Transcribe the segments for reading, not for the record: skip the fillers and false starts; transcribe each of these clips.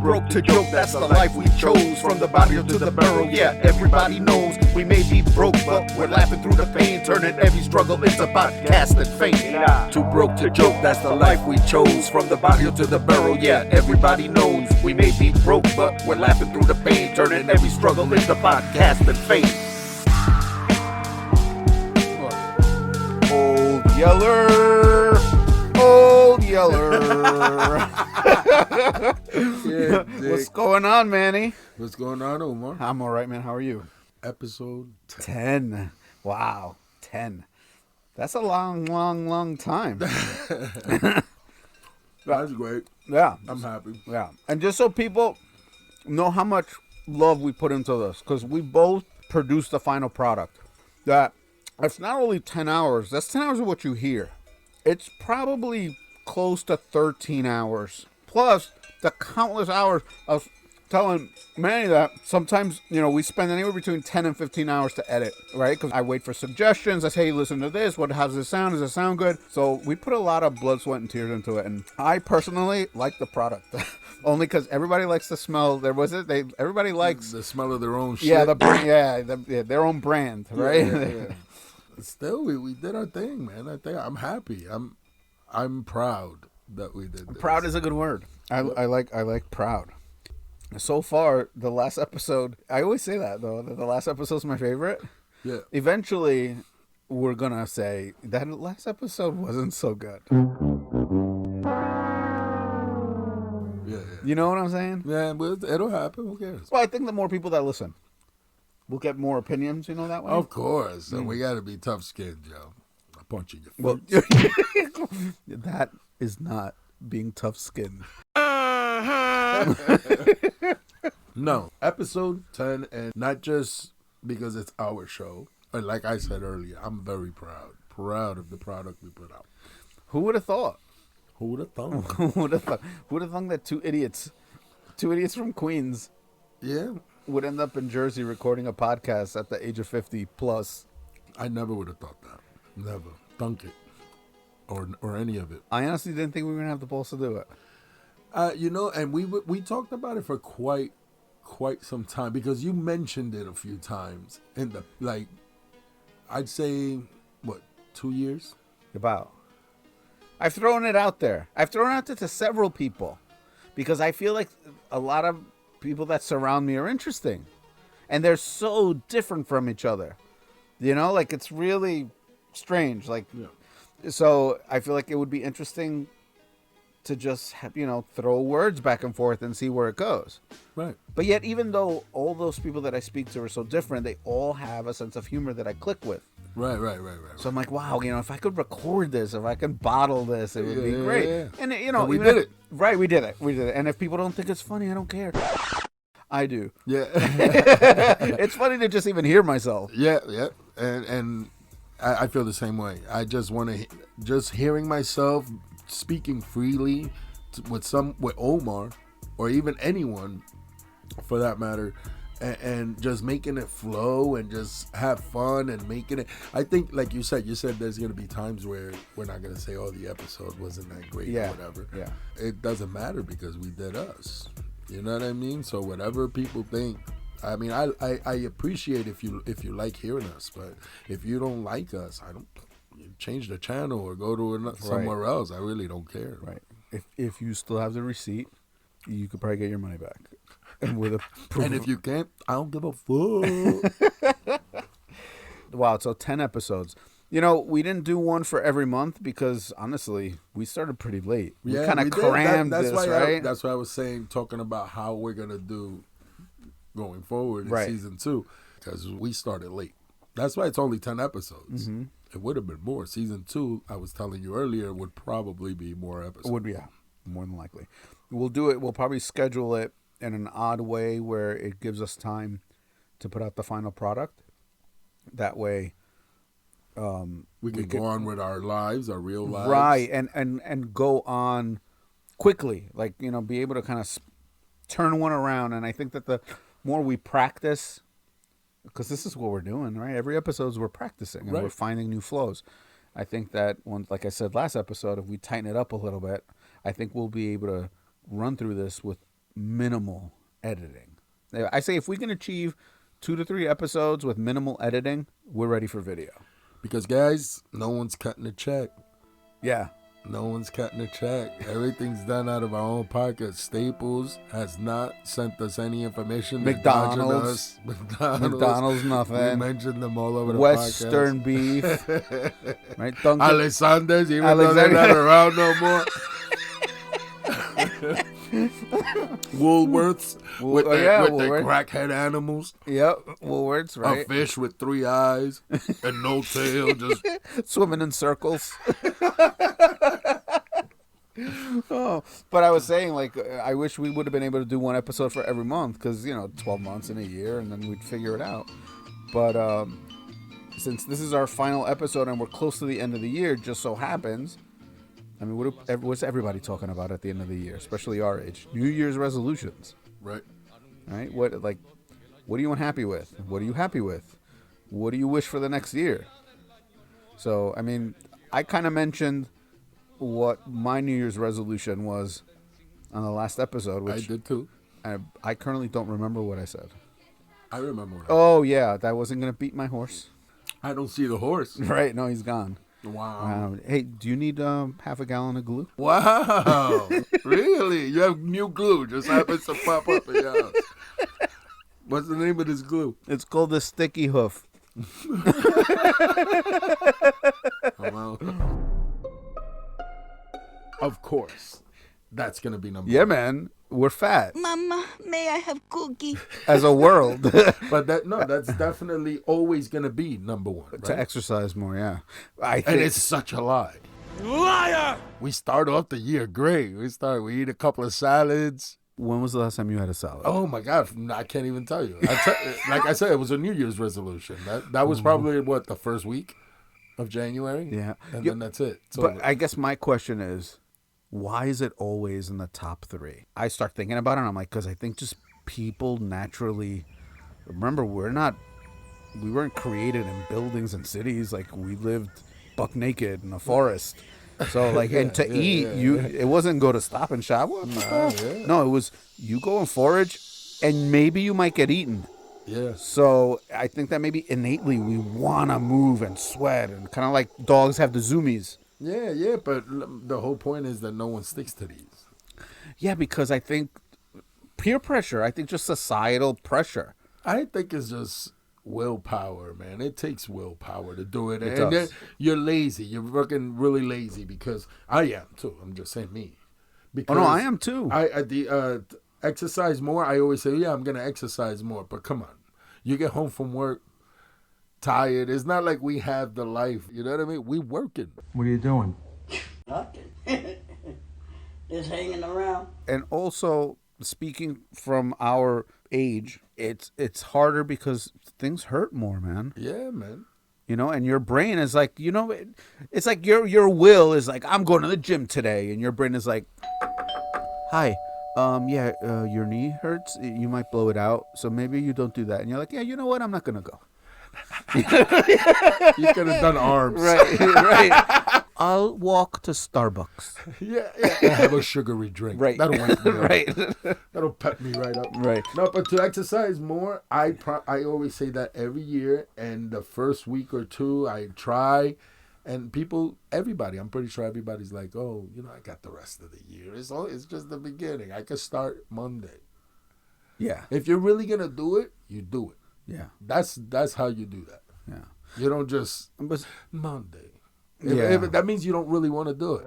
broke to joke, that's the life we chose. From the barrio to the barrel, yeah, everybody knows. We may be broke, but we're laughing through the pain, turning every struggle into podcast and fame. Too broke to joke, that's the life we chose. From the barrio to the barrel, yeah, everybody knows. We may be broke, but we're laughing through the pain, turning every struggle into podcast and fame. Old Yeller. Old Yeller. Yeah, What's going on, Manny? what's going on, Omar? I'm all right, man. How are you? Episode 10. Wow. 10. That's a long time. That's great. Yeah. I'm happy. Yeah. And just so people know how much love we put into this, because we both produced the final product. That it's not only 10 hours. That's 10 hours of what you hear. It's probably close to 13 hours. Plus the countless hours of telling Manny that sometimes, we spend anywhere between 10 and 15 hours to edit, right? Because I wait for suggestions. I say, hey, listen to this. How does this sound? Does it sound good? So we put a lot of blood, sweat, and tears into it. And I personally like the product. Only because everybody likes the smell. Everybody likes the smell of their own shit. Yeah, their own brand, right? Yeah. Still, we did our thing, man. I'm happy. I'm proud that we did this. Proud is a good word. I like proud. So far, the last episode, I always say that though, that the last episode's my favorite. Yeah. Eventually, we're gonna say that last episode wasn't so good. Yeah. You know what I'm saying? Yeah, but it'll happen. Who cares? Well, I think the more people that listen, we'll get more opinions, that way. Of course. So we got to be tough-skinned, Joe. I'll punch you in your Well, face. that is not being tough-skinned. No. Episode 10, and not just because it's our show. But like I said earlier, I'm very proud of the product we put out. Who would have thought? Who would have thought? Who would have thought that two idiots from Queens, Yeah. would end up in Jersey recording a podcast at the age of 50 plus? I never would have thought that. Never. Thunk it. Or any of it. I honestly didn't think we were going to have the balls to do it. And we talked about it for quite some time, because you mentioned it a few times in the, I'd say, 2 years? About. I've thrown it out there. I've thrown it out there to several people because I feel like a lot of people that surround me are interesting. And they're so different from each other. It's really strange. So I feel like it would be interesting to just have, throw words back and forth and see where it goes. Right. But yet, even though all those people that I speak to are so different, they all have a sense of humor that I click with. Right. So I'm like, wow, if I could record this, if I could bottle this, it would be great. Yeah. And we did it. Right, we did it. And if people don't think it's funny, I don't care. I do. Yeah. It's funny to just even hear myself. Yeah. And I feel the same way. I just want to, just hearing myself speaking freely with Omar, or even anyone for that matter, and just making it flow and just have fun and making it. I think, like you said there's going to be times where we're not going to say, oh, the episode wasn't that great or whatever. Yeah. It doesn't matter because we did us. You know what I mean? So whatever people think, I mean, I appreciate if you like hearing us, but if you don't like us, change the channel or go to somewhere else. I really don't care. Right. If you still have the receipt, you could probably get your money back. And with a proof. And if you can't, I don't give a fuck. Wow, so 10 episodes. We didn't do one for every month because, honestly, we started pretty late. We kind of crammed that's this, why right? That's why I was talking about how we're going to do going forward in season 2, because we started late. That's why it's only 10 episodes. Mm-hmm. It would have been more. Season 2, I was telling you earlier, would probably be more episodes. Would be, yeah, more than likely. We'll do it. We'll probably schedule it in an odd way where it gives us time to put out the final product. That way, we can go on with our lives, our real lives, right? And go on quickly, be able to kind of turn one around. And I think that the more we practice, because this is what we're doing, right? Every episode we're practicing and we're finding new flows. I think that like I said last episode, if we tighten it up a little bit, I think we'll be able to run through this with minimal editing. I say if we can achieve 2 to 3 episodes with minimal editing, we're ready for video. Because, guys, no one's cutting a check. Yeah. No one's cutting a check. Everything's done out of our own pocket. Staples has not sent us any information. McDonald's. McDonald's, nothing. We mentioned them all over the Western podcast. beef. Right? Dunkin'. Alexander's, even though they're not around no more. Woolworths with their crackhead animals. Yep, Woolworths, right? A fish with 3 eyes and no tail, just swimming in circles. Oh, but I was saying, like, I wish we would have been able to do 1 episode for every month, because 12 months in a year, and then we'd figure it out. But since this is our final episode and we're close to the end of the year, just so happens. I mean, what's everybody talking about at the end of the year, especially our age? New Year's resolutions. right. Right? What are you unhappy with? What are you happy with? What do you wish for the next year? So, I mean, I kind of mentioned what my New Year's resolution was on the last episode, which I did too. I currently don't remember what I said. I remember. Oh, yeah, that wasn't going to beat my horse. I don't see the horse. Right, no, he's gone. Wow. Hey, do you need half a gallon of glue? Wow. Really? You have new glue. Just happens to pop up in your house. What's the name of this glue? It's called the Sticky Hoof. Oh, well. Of course. That's going to be number 1. Yeah, man. We're fat. Mama, may I have cookie? As a world. But that's definitely always going to be number 1. Right? To exercise more, yeah. And it's such a lie. Liar! We start off the year great. We eat a couple of salads. When was the last time you had a salad? Oh my God, I can't even tell you. Like I said, it was a New Year's resolution. That was probably the first week of January. Yeah. And then that's it. But I guess my question is, why is it always in the top 3? I start thinking about it, and I'm like, because I think just people naturally, remember, we weren't created in buildings and cities. Like, we lived buck naked in a forest. So, like, and to eat, it wasn't go to Stop and Shop. No, it was you go and forage, and maybe you might get eaten. Yeah. So I think that maybe innately we want to move and sweat, and kind of like dogs have the zoomies. Yeah, but the whole point is that no one sticks to these. Yeah, because I think peer pressure. I think just societal pressure. I think it's just willpower, man. It takes willpower to do it. It And does. then you're lazy. You're working really lazy because I am too. I'm just saying me. Because I am too. Exercise more. I always say, I'm going to exercise more. But come on. You get home from work tired. It's not like we have the life. You know what I mean? We working. What are you doing? Nothing. Just hanging around. And also, speaking from our age, it's harder because things hurt more, man. Yeah, man. And your brain is like, it's like your will is like, I'm going to the gym today, and your brain is like, hi, your knee hurts, you might blow it out, so maybe you don't do that. And you're like, yeah, you know what, I'm not gonna go. You could have done arms. Right. I'll walk to Starbucks. Yeah. Have a sugary drink. Right. That'll wake me up. Right. That'll pep me right up. Right. No, but to exercise more, I always say that every year, and the first week or two I try, and everybody, I'm pretty sure everybody's like, oh, I got the rest of the year. It's just the beginning. I could start Monday. Yeah. If you're really gonna do it, you do it. Yeah. That's how you do that. Yeah. You don't just But Monday. Yeah. That means you don't really want to do it.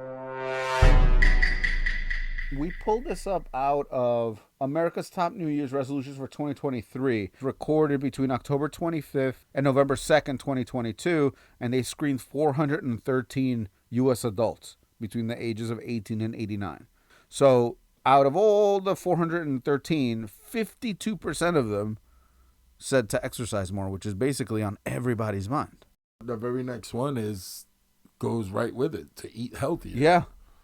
we pulled this up out of America's Top New Year's Resolutions for 2023, recorded between October 25th and November 2nd, 2022, and they screened 413 U.S. adults between the ages of 18 and 89. So out of all the 413, 52% of them said to exercise more, which is basically on everybody's mind. The very next one goes right with it, to eat healthier. Yeah.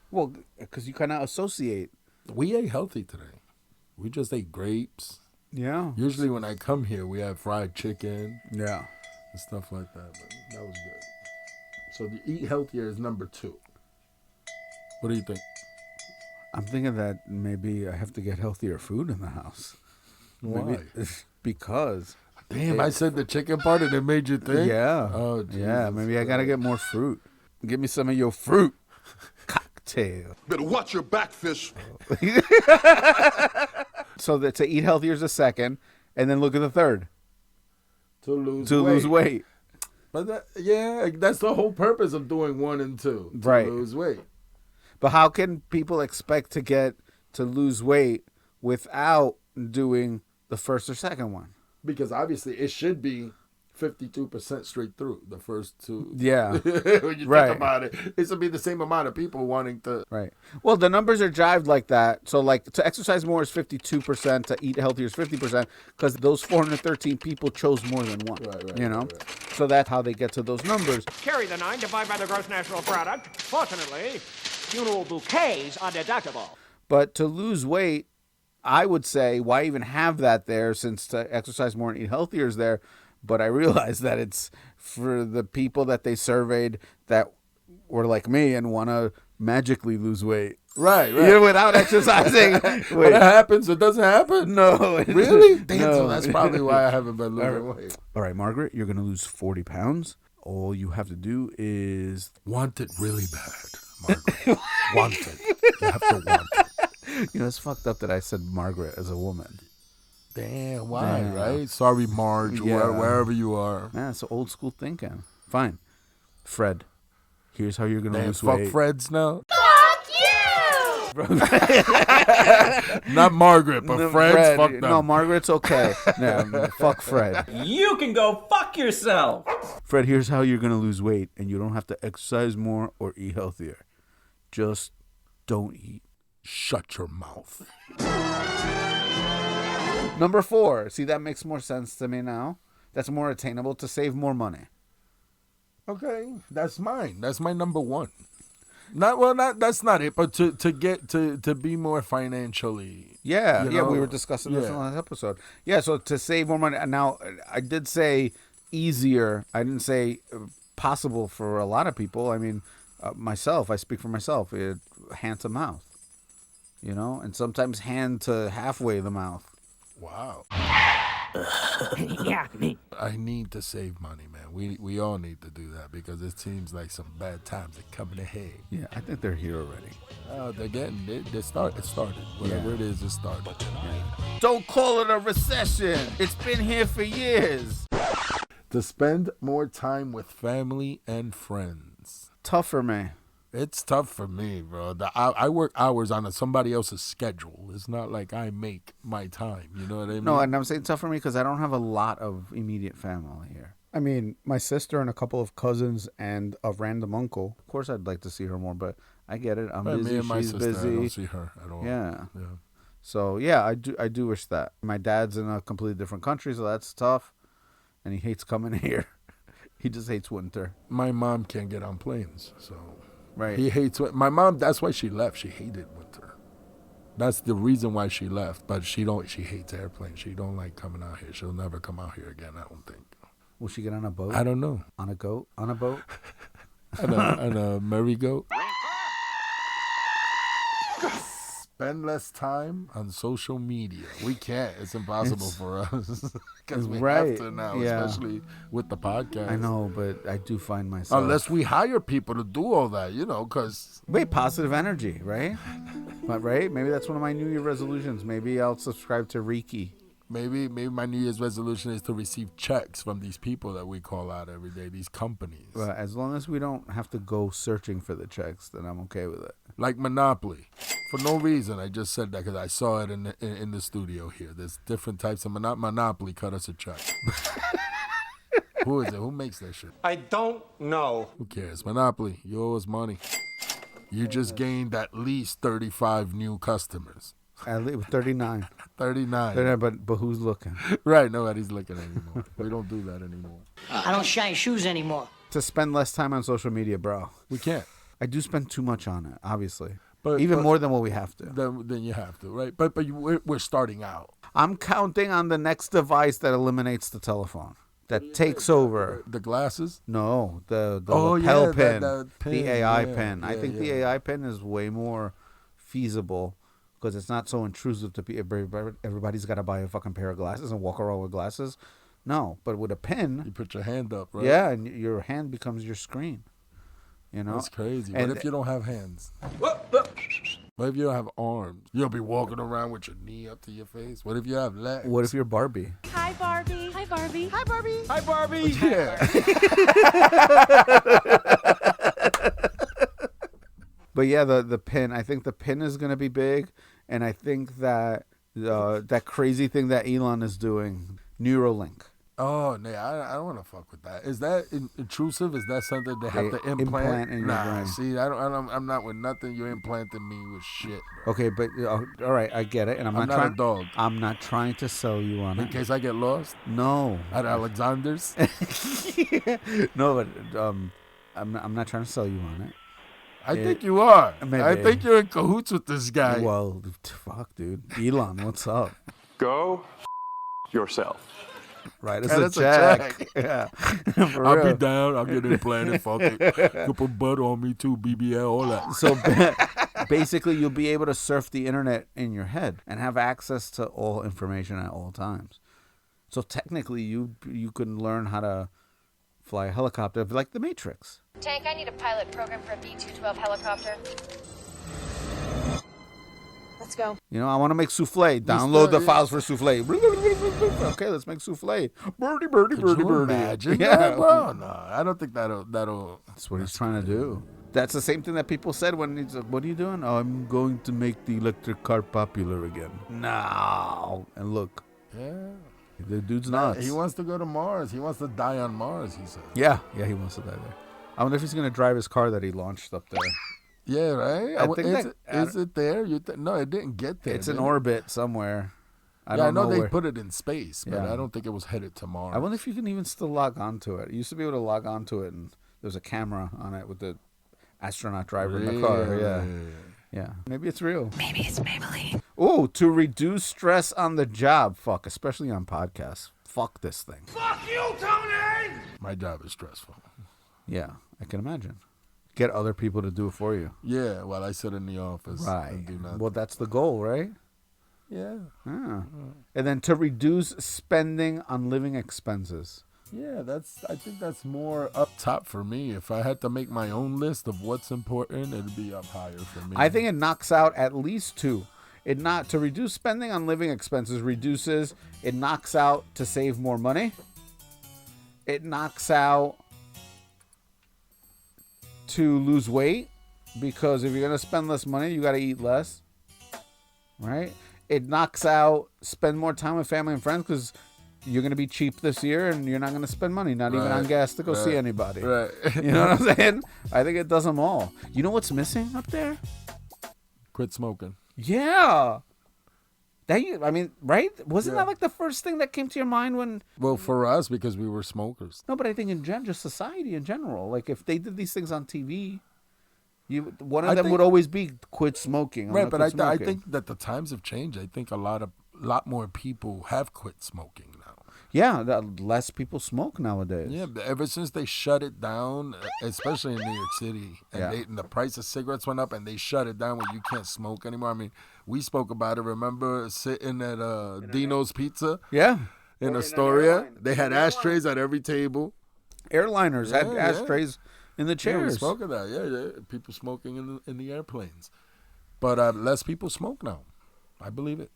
Well, because you kind of associate. We ate healthy today. We just ate grapes. Yeah. Usually when I come here, we have fried chicken Yeah. and stuff like that. But that was good. So the eat healthier is number 2. What do you think? I'm thinking that maybe I have to get healthier food in the house. Why? Because. Damn, I said the chicken part and it made you think? Yeah. Oh, Jesus yeah. Maybe I got to Christ. get more fruit. Give me some of your fruit cocktail. Better watch your back, fish. So that to eat healthier is the second, and then look at the third. To lose Lose weight. But that's the whole purpose of doing 1 and 2. To Right. lose weight. But how can people expect to lose weight without doing the first or second one? Because obviously it should be 52% straight through the first 2. Yeah. When you Right. think about it, it should be the same amount of people wanting to. Right. Well, the numbers are jived like that. So, like, to exercise more is 52%, to eat healthier is 50%, because those 413 people chose more than one. Right, you know? right. So that's how they get to those numbers. Carry the 9, divide by the gross national product. Fortunately, funeral bouquets are deductible. But to lose weight, I would say, why even have that there, since to exercise more and eat healthier is there? But I realize that it's for the people that they surveyed that were like me and want to magically lose weight. Right. You know, without exercising. When it happens, it doesn't happen? No. Really? Damn, No. so that's probably why I haven't been losing weight. All right, Margaret, you're going to lose 40 pounds. All you have to do is... Want it really bad, Margaret. Want it. You have to want it. You know, it's fucked up that I said Margaret as a woman. Damn, why, Damn. right? Sorry, Marge, Yeah. wherever you are. Man, it's old school thinking. Fine. Fred, here's how you're going to Damn, lose fuck weight. Freds now. Not Margaret, but Fred's fuck them. No, Margaret's okay. No, fuck Fred. You can go fuck yourself. Fred, here's how you're going to lose weight, and you don't have to exercise more or eat healthier. Just don't eat. Shut your mouth. Number 4. See, that makes more sense to me now. That's more attainable, to save more money. Okay, that's mine. That's my number 1. That's not it, but to be more financially. Yeah, You yeah, we know, were discussing this in yeah. the last episode. Yeah, so to save more money. Now, I did say easier. I didn't say possible for a lot of people. I mean, myself, I speak for myself. Hand to mouth, you know, and sometimes hand to halfway the mouth. Wow. Yeah, me. I need to save money, man. We all need to do that because it seems like some bad times are coming ahead. Yeah, I think they're here already. They're getting it. It started. Whatever it is, it started. Don't call it a recession. It's been here for years. To spend more time with family and friends. Tough for me. It's tough for me, bro. I work hours on somebody else's schedule. It's not like I make my time. You know what I mean? No, and I'm saying tough for me because I don't have a lot of immediate family here. I mean, my sister and a couple of cousins and a random uncle. Of course, I'd like to see her more, but I get it. I'm But busy. me and my She's sister, busy. I don't see her at all. Yeah. Yeah. So yeah, I do wish that. My dad's in a completely different country, so that's tough. And he hates coming here. He just hates winter. My mom can't get on planes, so Right. he hates my mom. That's why she left. She hated winter. That's the reason why she left. But she hates airplanes. She don't like coming out here. She'll never come out here again, I don't think. Will she get on a boat? I don't know. On a goat? On a boat? And a merry-go. Spend less time on social media. We can't. It's impossible for us because we Right. have to now, Yeah. especially with the podcast. I know, but I do find myself... Unless we hire people to do all that, because Wait, positive energy, right? But right? Maybe that's one of my New Year resolutions. Maybe I'll subscribe to Reiki. maybe my New Year's resolution is to receive checks from these people that we call out every day, these companies. But as long as we don't have to go searching for the checks, then I'm okay with it. Like Monopoly. For no reason, I just said that because I saw it in the studio here. There's different types of Monopoly. Cut us a check. Who is it? Who makes that shit? I don't know. Who cares? Monopoly, you owe us money. You just gained at least 35 new customers. At least 39. 39. But who's looking? Right, nobody's looking anymore. We don't do that anymore. I don't shine shoes anymore. To spend less time on social media, bro. We can't. I do spend too much on it, obviously. But more than what we have to. Then you have to, right? But we're starting out. I'm counting on the next device that eliminates the telephone. That takes over. The glasses? No, the Oh, lapel yeah, pin. the pin, The AI yeah, pin. I yeah, think the yeah. AI pin is way more feasible because it's not so intrusive to people. Everybody's got to buy a fucking pair of glasses and walk around with glasses. No, but with a pen, You put your hand up, right? yeah, and your hand becomes your screen. You know, That's crazy. And What if you don't have hands? What if you don't have arms? You'll be walking around with your knee up to your face. What if you have legs? what if you're Barbie? Hi, Barbie. Hi, Barbie. Hi, Barbie. Hi, Barbie. Yeah. But yeah, the pin. I think the pin is going to be big, and I think that that crazy thing that Elon is doing, Neuralink. Oh, no, I don't want to fuck with that. Is that intrusive? Is that something they have They to implant? implant in your brain. See, I'm not with nothing. You're implanting me with shit, bro. Okay, but all right, I get it, and I'm I'm not not a trying. dog. I'm not trying to sell you on In it. case I get lost No, at Alexander's. no, but I'm not trying to sell you on it. I think you are. Maybe. I think you're in cahoots with this guy. Well, fuck, dude, Elon, what's up? Go yourself. Right, it's Yeah, a that's a check. Yeah, for I'll real. be down. I'll get implanted. Fuck it. You put butter on me too, BBL, all that. So basically, you'll be able to surf the internet in your head and have access to all information at all times. So technically, you can learn how to fly a helicopter like the Matrix. Tank, I need a pilot program for a B-212 helicopter. Let's go. You know, I want to make souffle. Download the yeah. files for souffle. Okay, let's make souffle. Birdie, birdie, Could birdie, you birdie. imagine Yeah. that, bro? No, I don't think that'll. That's what he's trying to do. That's the same thing that people said when he's like, what are you doing? Oh, I'm going to make the electric car popular again. No. And look, Yeah. the dude's nuts. He wants to go to Mars. He wants to die on Mars, he said. Yeah, he wants to die there. I wonder if he's going to drive his car that he launched up there. Yeah, right? I think Is it there? No, it didn't get there. It's in did it? orbit somewhere. I I don't know they where. put it in space, but Yeah. I don't think it was headed to Mars. I wonder if you can even still log on to it. You used to be able to log on to it, and there's a camera on it with the astronaut driver in the car. Yeah. Really? Yeah. Maybe it's real. Maybe it's Maybelline. Oh, to reduce stress on the job. Fuck, especially on podcasts. Fuck this thing. My job is stressful. Yeah, I can imagine. Get other people to do it for you. Yeah, while I sit in the office Right. and do nothing. Well, that's the goal, right? Yeah. Ah. And then to reduce spending on living expenses. Yeah, I think that's more up top for me. If I had to make my own list of what's important, it'd be up higher for me. I think it knocks out at least two. To reduce spending on living expenses it knocks out to save more money. It knocks out to lose weight, because if you're going to spend less money, you got to eat less. Right? It knocks out spend more time with family and friends, because you're going to be cheap this year and you're not going to spend money, not even on gas to go see anybody. Right. You know what I'm saying? I think it does them all. You know what's missing up there? Quit smoking. Yeah. Right? Wasn't that like the first thing that came to your mind when... Well, for us, because we were smokers. No, but I think in just society in general. Like, if they did these things on TV, one of them would always be quit smoking. Right, but I think that the times have changed. I think a lot more people have quit smoking now. Yeah, less people smoke nowadays. Yeah, but ever since they shut it down, especially in New York City, and the price of cigarettes went up, and they shut it down where you can't smoke anymore. I mean, we spoke about it. Remember sitting at Dino's Pizza? Yeah. In Astoria, they had ashtrays at every table. Airliners had ashtrays in the Yeah, we chairs. spoke of that. Yeah. People smoking in the airplanes, but less people smoke now. I believe it.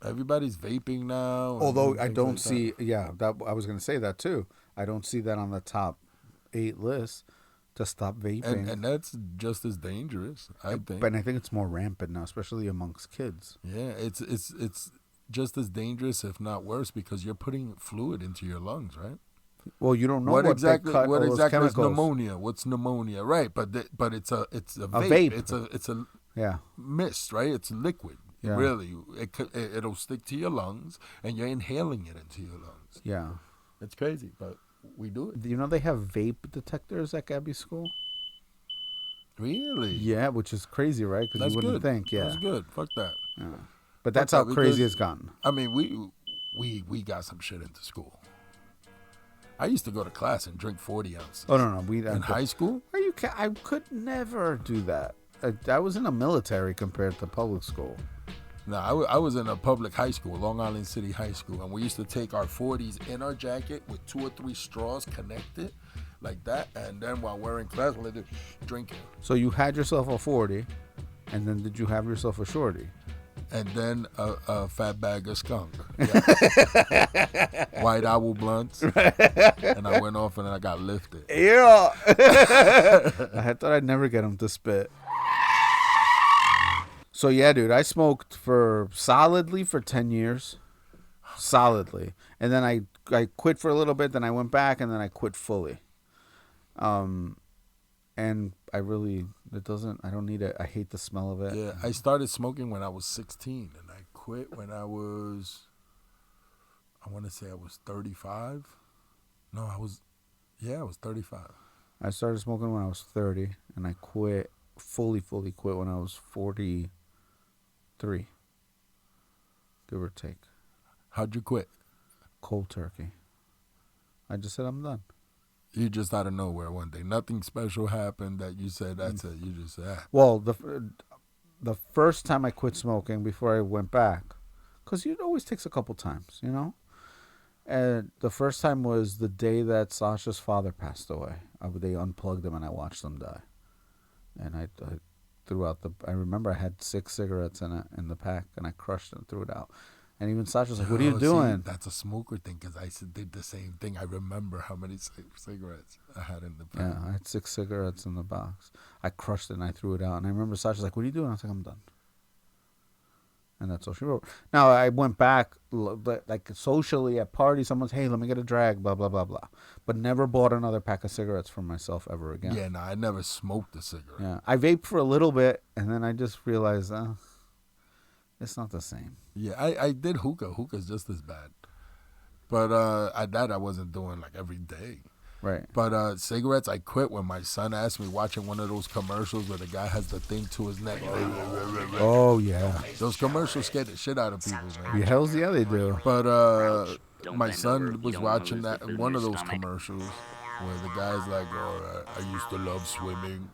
Everybody's vaping now. Although I don't see, I was going to say that too. I don't see that on the top 8 list to stop vaping. and that's just as dangerous, I think. But I think it's more rampant now, especially amongst kids. Yeah, it's just as dangerous, if not worse, because you're putting fluid into your lungs, right? Well, you don't know what what exactly they cut all those is chemicals. pneumonia. What's pneumonia, right? But it's a vape. It's a Yeah. mist, right? It's liquid. Yeah. Really, it'll stick to your lungs, and you're inhaling it into your lungs. Yeah. It's crazy, but we do it. You know they have vape detectors at Gabby's school? Really? Yeah, which is crazy, right? Because That's you wouldn't good. think, yeah. That's good. Fuck that. Yeah. But that's how Fuck that, crazy because- it's gotten. I mean, we got some shit into school. I used to go to class and drink 40 ounces. Oh, no. In high school? Are you? I could never do that. I was in a military compared to public school. No, I was in a public high school, Long Island City High School, and we used to take our 40s in our jacket with 2 or 3 straws connected like that, and then while we're in class, we'll just drink it. So you had yourself a 40, and then did you have yourself a shorty? And then a fat bag of skunk. Yeah. White Owl blunts. And I went off and I got lifted. Yeah. I thought I'd never get him to spit. So yeah, dude, I smoked solidly for 10 years. Solidly. And then I quit for a little bit, then I went back, and then I quit fully. And I don't need it. I hate the smell of it. Yeah, I started smoking when I was 16, and I quit when I want to say I was 35. No, I was 35. I started smoking when I was 30, and I quit, fully quit when I was 43, give or take. How'd you quit? Cold turkey. I just said I'm done. You just out of nowhere one day. Nothing special happened that you said, that's it. You just said, Well, the first time I quit smoking before I went back, because it always takes a couple times, you know? And the first time was the day that Sasha's father passed away. They unplugged him and I watched them die. And I threw out I remember I had 6 cigarettes in the pack, and I crushed it and threw it out. And even Sasha's like, what are you doing? See, that's a smoker thing, because I did the same thing. I remember how many cigarettes I had in the pack. Yeah, I had 6 cigarettes in the box. I crushed it and I threw it out. And I remember Sasha's like, what are you doing? I was like, I'm done. And that's all she wrote. Now, I went back, like socially at parties, someone's, hey, let me get a drag, blah, blah, blah, blah. But never bought another pack of cigarettes for myself ever again. Yeah, no, I never smoked a cigarette. Yeah, I vaped for a little bit, and then I just realized, it's not the same. Yeah, I did hookah. Hookah's just as bad. But I wasn't doing like every day. Right. But cigarettes, I quit when my son asked me, watching one of those commercials where the guy has the thing to his neck. Oh, yeah. Those commercials scare the shit out of people, man. The hell's yeah, they do. But my son was watching one of those commercials where the guy's like, oh, I used to love swimming.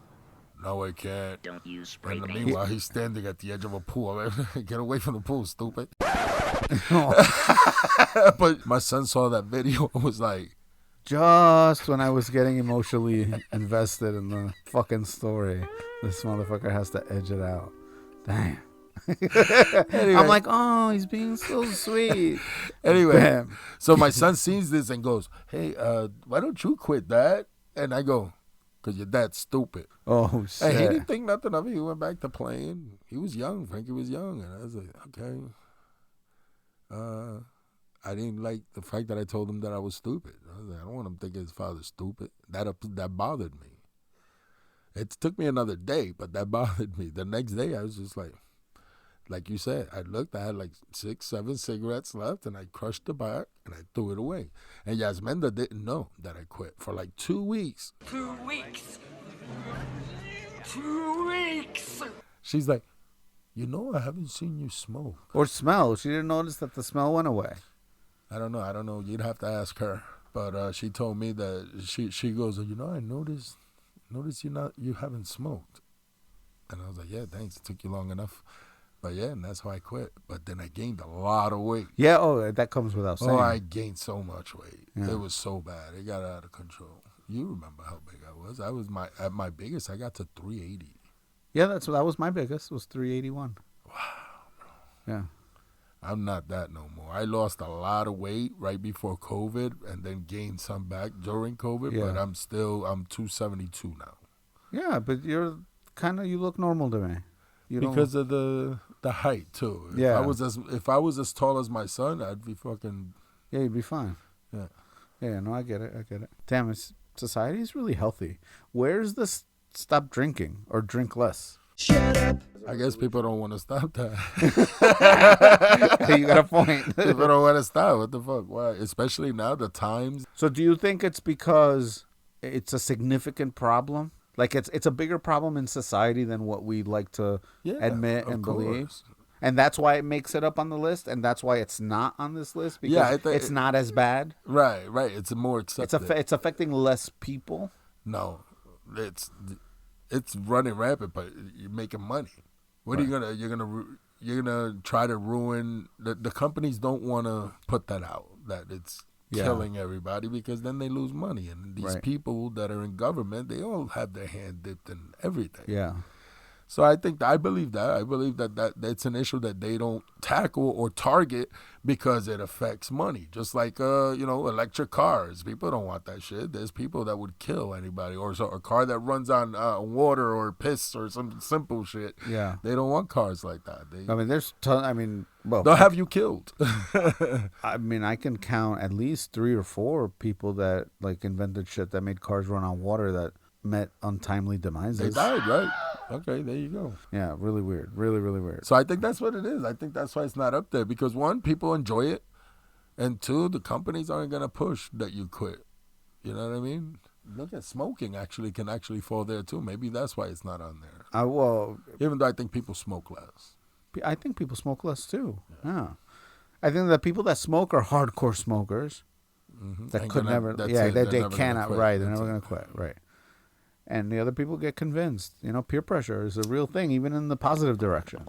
No, I can't. Don't use spray And paint. meanwhile, he's standing at the edge of a pool. Get away from the pool, stupid. But my son saw that video and was like, just when I was getting emotionally invested in the fucking story, this motherfucker has to edge it out. Damn. Anyway. I'm like, oh, he's being so sweet. Anyway, Damn. So my son sees this and goes, hey, why don't you quit, Dad? And I go, because your dad's stupid. Oh, shit. And he didn't think nothing of it. He went back to playing. He was young. Frankie was young. And I was like, okay. I didn't like the fact that I told him that I was stupid. I was like, I don't want him thinking his father's stupid. That bothered me. It took me another day, but that bothered me. The next day, I was just like you said, I looked, I had like 6, 7 cigarettes left, and I crushed the back, and I threw it away. And Yasmenda didn't know that I quit for like 2 weeks. 2 weeks. 2 weeks. She's like, I haven't seen you smoke. Or smell. She didn't notice that the smell went away. I don't know. You'd have to ask her. But she told me that she goes, I noticed you haven't smoked. And I was like, yeah, thanks. It took you long enough. But yeah, and that's how I quit. But then I gained a lot of weight. Yeah, that comes without saying. Oh, I gained so much weight. Yeah. It was so bad. It got out of control. You remember how big I was. At my biggest, I got to 380. Yeah, that was my biggest. It was 381. Wow, bro. Yeah. I'm not that no more. I lost a lot of weight right before COVID and then gained some back during COVID, Yeah. but I'm 272 now. Yeah, but you look normal to me. Because of the height too. Yeah. If I was as tall as my son, I'd be fucking. Yeah, you'd be fine. Yeah. Yeah, no, I get it. Damn, society is really healthy. Where's this stop drinking or drink less? Shut up. I guess people don't want to stop that. You got a point. People don't want to stop. What the fuck? Why? Especially now, the times. So do you think it's because it's a significant problem? Like it's a bigger problem in society than what we like to admit and believe? And that's why it makes it up on the list, and that's why it's not on this list, because it's not as bad? Right. It's more accepted. It's affecting less people? No. it's running rampant, but you're making money. What are you gonna? You're gonna try to ruin the companies. Don't want to put that out that it's killing everybody, because then they lose money. And these people that are in government, they all have their hand dipped in everything. Yeah. So I believe that. I believe that's an issue that they don't tackle or target because it affects money. Just like, electric cars. People don't want that shit. There's people that would kill anybody. Or a car that runs on water or piss or some simple shit. Yeah. They don't want cars like that. They'll have you killed. I mean, I can count at least 3 or 4 people that like invented shit that made cars run on water that met untimely demises. They died, right? Okay, there you go. Yeah, really weird. Really, really weird. So I think that's what it is. I think that's why it's not up there, because 1, people enjoy it, and 2, the companies aren't going to push that you quit. You know what I mean? Look at smoking can actually fall there too. Maybe that's why it's not on there. Even though I think people smoke less. I think people smoke less too. Yeah. I think the people that smoke are hardcore smokers that could never. Yeah, they cannot. Right, they're never going to quit. Right. And the other people get convinced. Peer pressure is a real thing, even in the positive direction.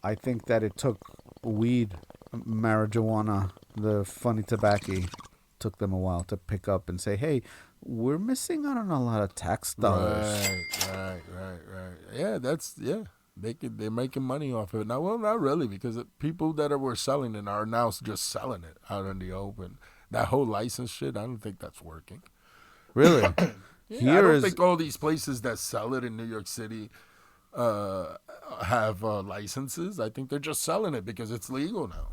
I think that it took weed, marijuana, the funny tobacco, took them a while to pick up and say, hey, we're missing out on a lot of tax dollars. Right. Yeah, they're making money off of it. Now, well, not really, because people that were selling it are now just selling it out in the open. That whole license shit, I don't think that's working. Really? I don't think all these places that sell it in New York City have licenses. I think they're just selling it because it's legal now.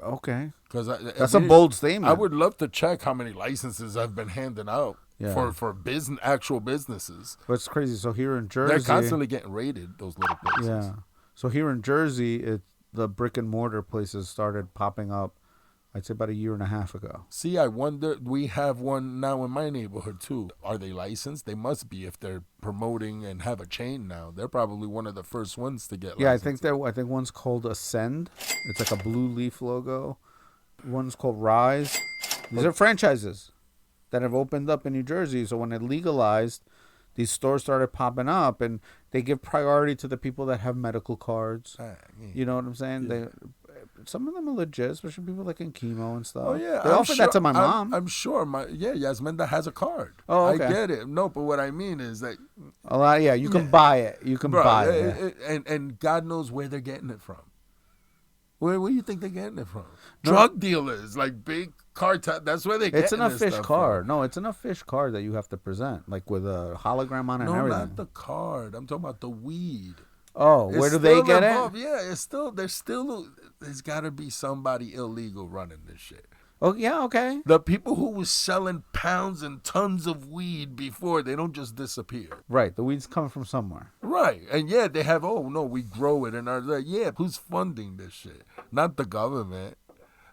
Okay. Because that's a bold statement. I would love to check how many licenses have been handed out for actual businesses. But it's crazy. So here in Jersey, they're constantly getting raided, those little places. Yeah. So here in Jersey, the brick and mortar places started popping up, I'd say about 1.5 years ago. See, I wonder, we have one now in my neighborhood too. Are they licensed? They must be if they're promoting and have a chain now. They're probably one of the first ones to get licensed. I think one's called Ascend. It's like a blue leaf logo. One's called Rise. These are franchises that have opened up in New Jersey. So when it legalized, these stores started popping up, and they give priority to the people that have medical cards. You know what I'm saying? Yeah. Some of them are legit, especially people like in chemo and stuff. Oh yeah, they offered that to my mom. I'm sure Yasminda has a card. Oh, okay. I get it. No, but what I mean is that a lot. Yeah, you can buy it. You can buy it. And God knows where they're getting it from. Where do you think they're getting it from? Drug dealers, like big cartel. That's where they get it. It's an official card. No, it's an official card that you have to present, like with a hologram on it and everything. No, not the card. I'm talking about the weed. Oh, where do they get it? Yeah, there's got to be somebody illegal running this shit. Oh, yeah, okay. The people who was selling pounds and tons of weed before, they don't just disappear. Right, the weed's coming from somewhere. Right, and they have, we grow it, and who's funding this shit? Not the government.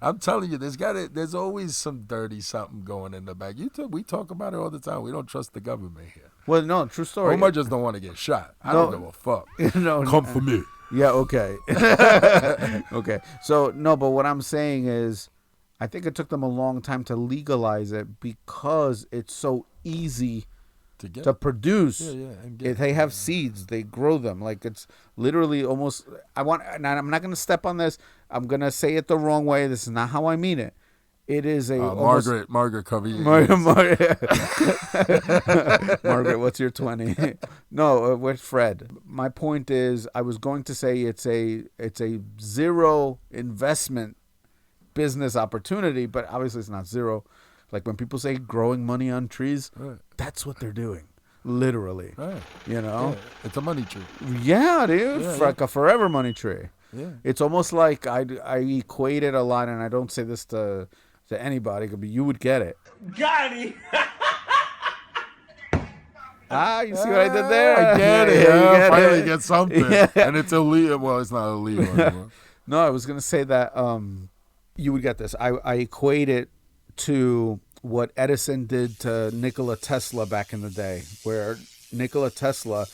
I'm telling you, there's always some dirty something going in the back. We talk about it all the time. We don't trust the government here. Well, no, true story. Omar just don't want to get shot. I don't give a fuck. Come for me. Yeah, okay. Okay. So, no, but what I'm saying is, I think it took them a long time to legalize it because it's so easy to produce. They have seeds. They grow them. Like, it's literally almost... I'm not going to step on this. I'm going to say it the wrong way. This is not how I mean it. It is a Margaret, cover your Margaret, what's your 20? No, with Fred. My point is, I was going to say it's a zero investment business opportunity, but obviously it's not zero. Like when people say growing money on trees, that's what they're doing. Literally. Right. You know? Yeah. It's a money tree. Yeah, dude. Like a forever money tree. Yeah. It's almost like I equate it a lot, and I don't say this to anybody, but you would get it. Got it. You see what I did there? I get it. Yeah, finally get something. Yeah. And it's illegal. Well, it's not illegal anymore. No, I was going to say that you would get this. I equate it to what Edison did to Nikola Tesla back in the day, where Nikola Tesla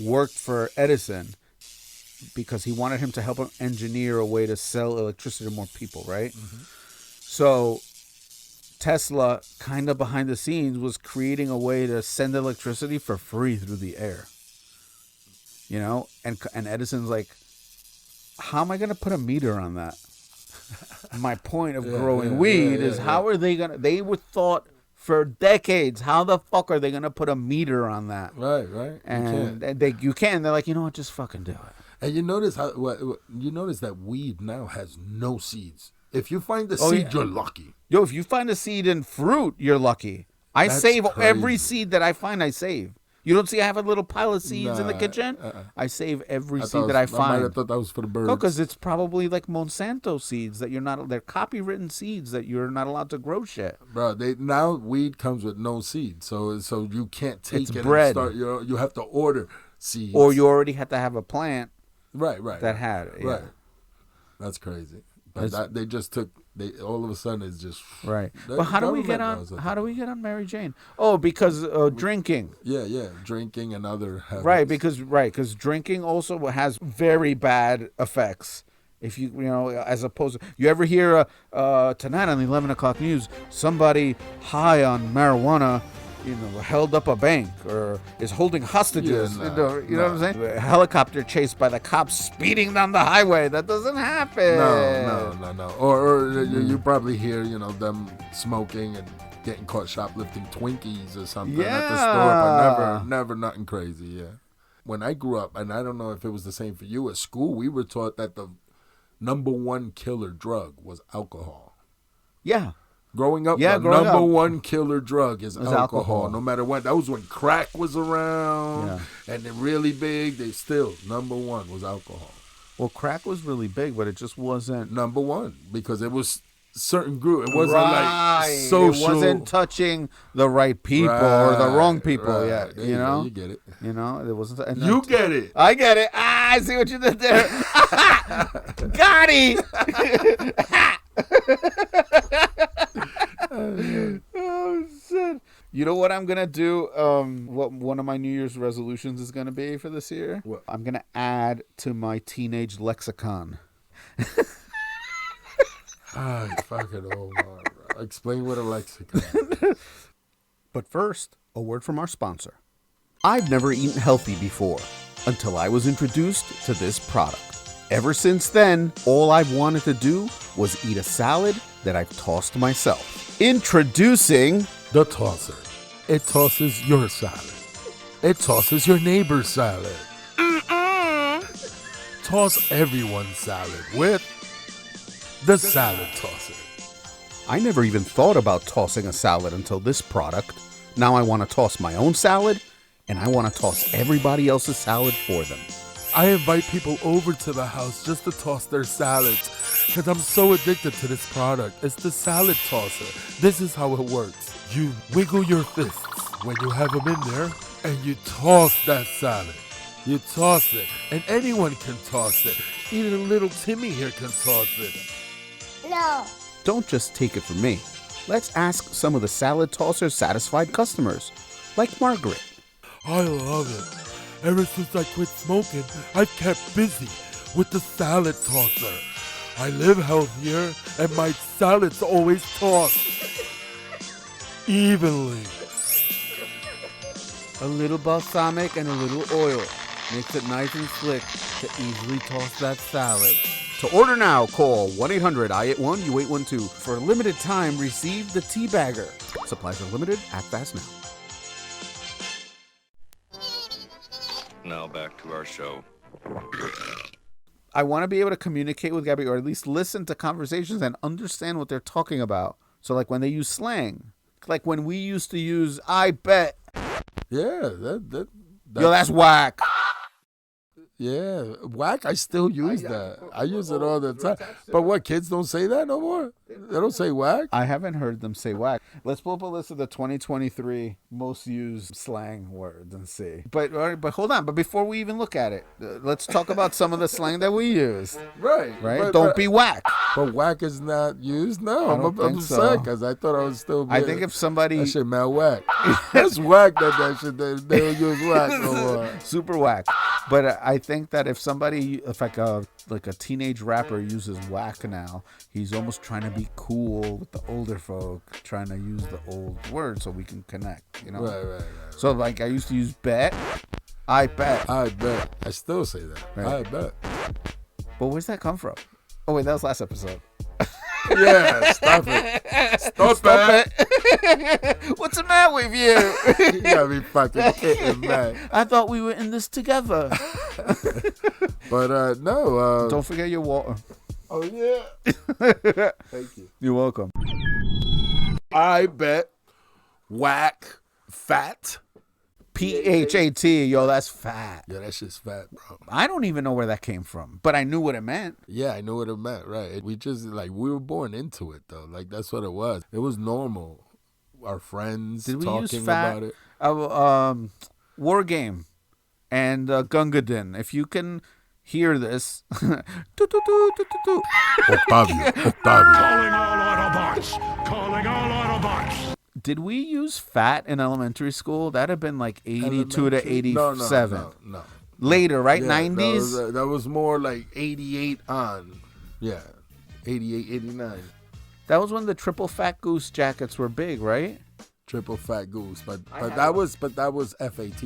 worked for Edison because he wanted him to help him engineer a way to sell electricity to more people, right? Mm-hmm. So Tesla, kind of behind the scenes, was creating a way to send electricity for free through the air. You know, and Edison's like, how am I going to put a meter on that? My point of growing weed is how are they going to, they were thought for decades, how the fuck are they going to put a meter on that? Right. And you can. They're like, you know what, just fucking do it. And you notice you notice that weed now has no seeds. If you find the seed, you're lucky. Yo, if you find a seed in fruit, you're lucky. I That's save crazy. every seed that I find. I save. You don't see I have a little pile of seeds in the kitchen? I save every seed that I find. I thought that was for the birds. No, because it's probably like Monsanto seeds that you're not. They're copywritten seeds that you're not allowed to grow shit. Bro, now weed comes with no seed, so you can't take It's it bread. and start. You have to order seeds, Or you already have to have a plant. Right. That had it. Yeah. Right. That's crazy. But they just took. All of a sudden it's just right. But how do we get on? How do we get on Mary Jane? Oh, because drinking. Yeah, drinking and other habits. Right, because drinking also has very bad effects. If you know, as opposed to, you ever hear tonight on the 11 o'clock news, somebody high on marijuana, held up a bank or is holding hostages. You know what I'm saying? A helicopter chased by the cops speeding down the highway. That doesn't happen. No. Or you probably hear them smoking and getting caught shoplifting Twinkies or something at the store, but never nothing crazy. Yeah. When I grew up, and I don't know if it was the same for you, at school we were taught that the number one killer drug was alcohol. Yeah. Growing up, the number one killer drug is alcohol. No matter what. That was when crack was around and they're really big. They still, number one was alcohol. Well, crack was really big, but it just wasn't. Number one, because it was certain group. It wasn't like social. It wasn't touching the right people or the wrong people yet. You get it. It wasn't. And you get it. I get it. I see what you did there. Got it. Oh shit! You know what I'm gonna do? What one of my New Year's resolutions is gonna be for this year? What? I'm gonna add to my teenage lexicon. Fucking Omar. Explain what a lexicon. But first, a word from our sponsor. I've never eaten healthy before until I was introduced to this product. Ever since then, all I've wanted to do was eat a salad that I've tossed myself. Introducing the tosser. It tosses your salad. It tosses your neighbor's salad. Toss everyone's salad with the salad tosser. I never even thought about tossing a salad until this product. Now I want to toss my own salad, and I want to toss everybody else's salad for them. I invite people over to the house just to toss their salads because I'm so addicted to this product. It's the salad tosser. This is how it works. You wiggle your fists when you have them in there and you toss that salad. You toss it, and anyone can toss it. Even little Timmy here can toss it. No. Don't just take it from me. Let's ask some of the salad tosser satisfied customers, like Margaret. I love it. Ever since I quit smoking, I've kept busy with the salad tosser. I live healthier, and my salads always toss evenly. A little balsamic and a little oil makes it nice and slick to easily toss that salad. To order now, call 1-800-I-81-U812. For a limited time, receive the tea bagger. Supplies are limited. Act fast now. Now back to our show. I want to be able to communicate with Gabby, or at least listen to conversations and understand what they're talking about. So like when they use slang, like when we used to use "I bet." Yeah, Yo, that's whack. Yeah, whack. I still use that. I use it all the time. But what, kids don't say that no more? They don't say whack? I haven't heard them say whack. Let's pull up a list of the 2023 most used slang words and see. But hold on. But before we even look at it, let's talk about some of the slang that we use. Right. Right? Don't be whack. But whack is not used? No, I don't think upset so. because I thought I was still I think if somebody... That shit, man, whack. That's whack that shit. They don't use whack no more. Super whack. But I think that if like a teenage rapper uses whack now, he's almost trying to be cool with the older folk, trying to use the old word so we can connect, you know? Right. So like I used to use bet. I bet. I still say that. Right. I bet. But where's that come from? Oh wait, that was last episode. Yeah, stop it. Stop it. What's the matter with you? You gotta be fucking kidding, man. I thought we were in this together. But no. Don't forget your water. Oh yeah. Thank you. You're welcome. I bet. Whack. Fat. PHAT, yo, that's fat. Yeah, that shit's fat, bro. I don't even know where that came from, but I knew what it meant. Yeah, I knew what it meant, right? We just, like, we were born into it, though. Like, that's what it was. It was normal. Our friends Did we talking use fat? about it. War Game and Gungadin. If you can hear this. Octavio. Calling all Autobots! Calling all Autobots! Did we use fat in elementary school? That'd have been like 82 to 87. No. Later, right? Yeah, 90s? That was more like 88 on. Yeah. 88, 89. That was when the triple fat goose jackets were big, right? Triple fat goose. But that was FAT.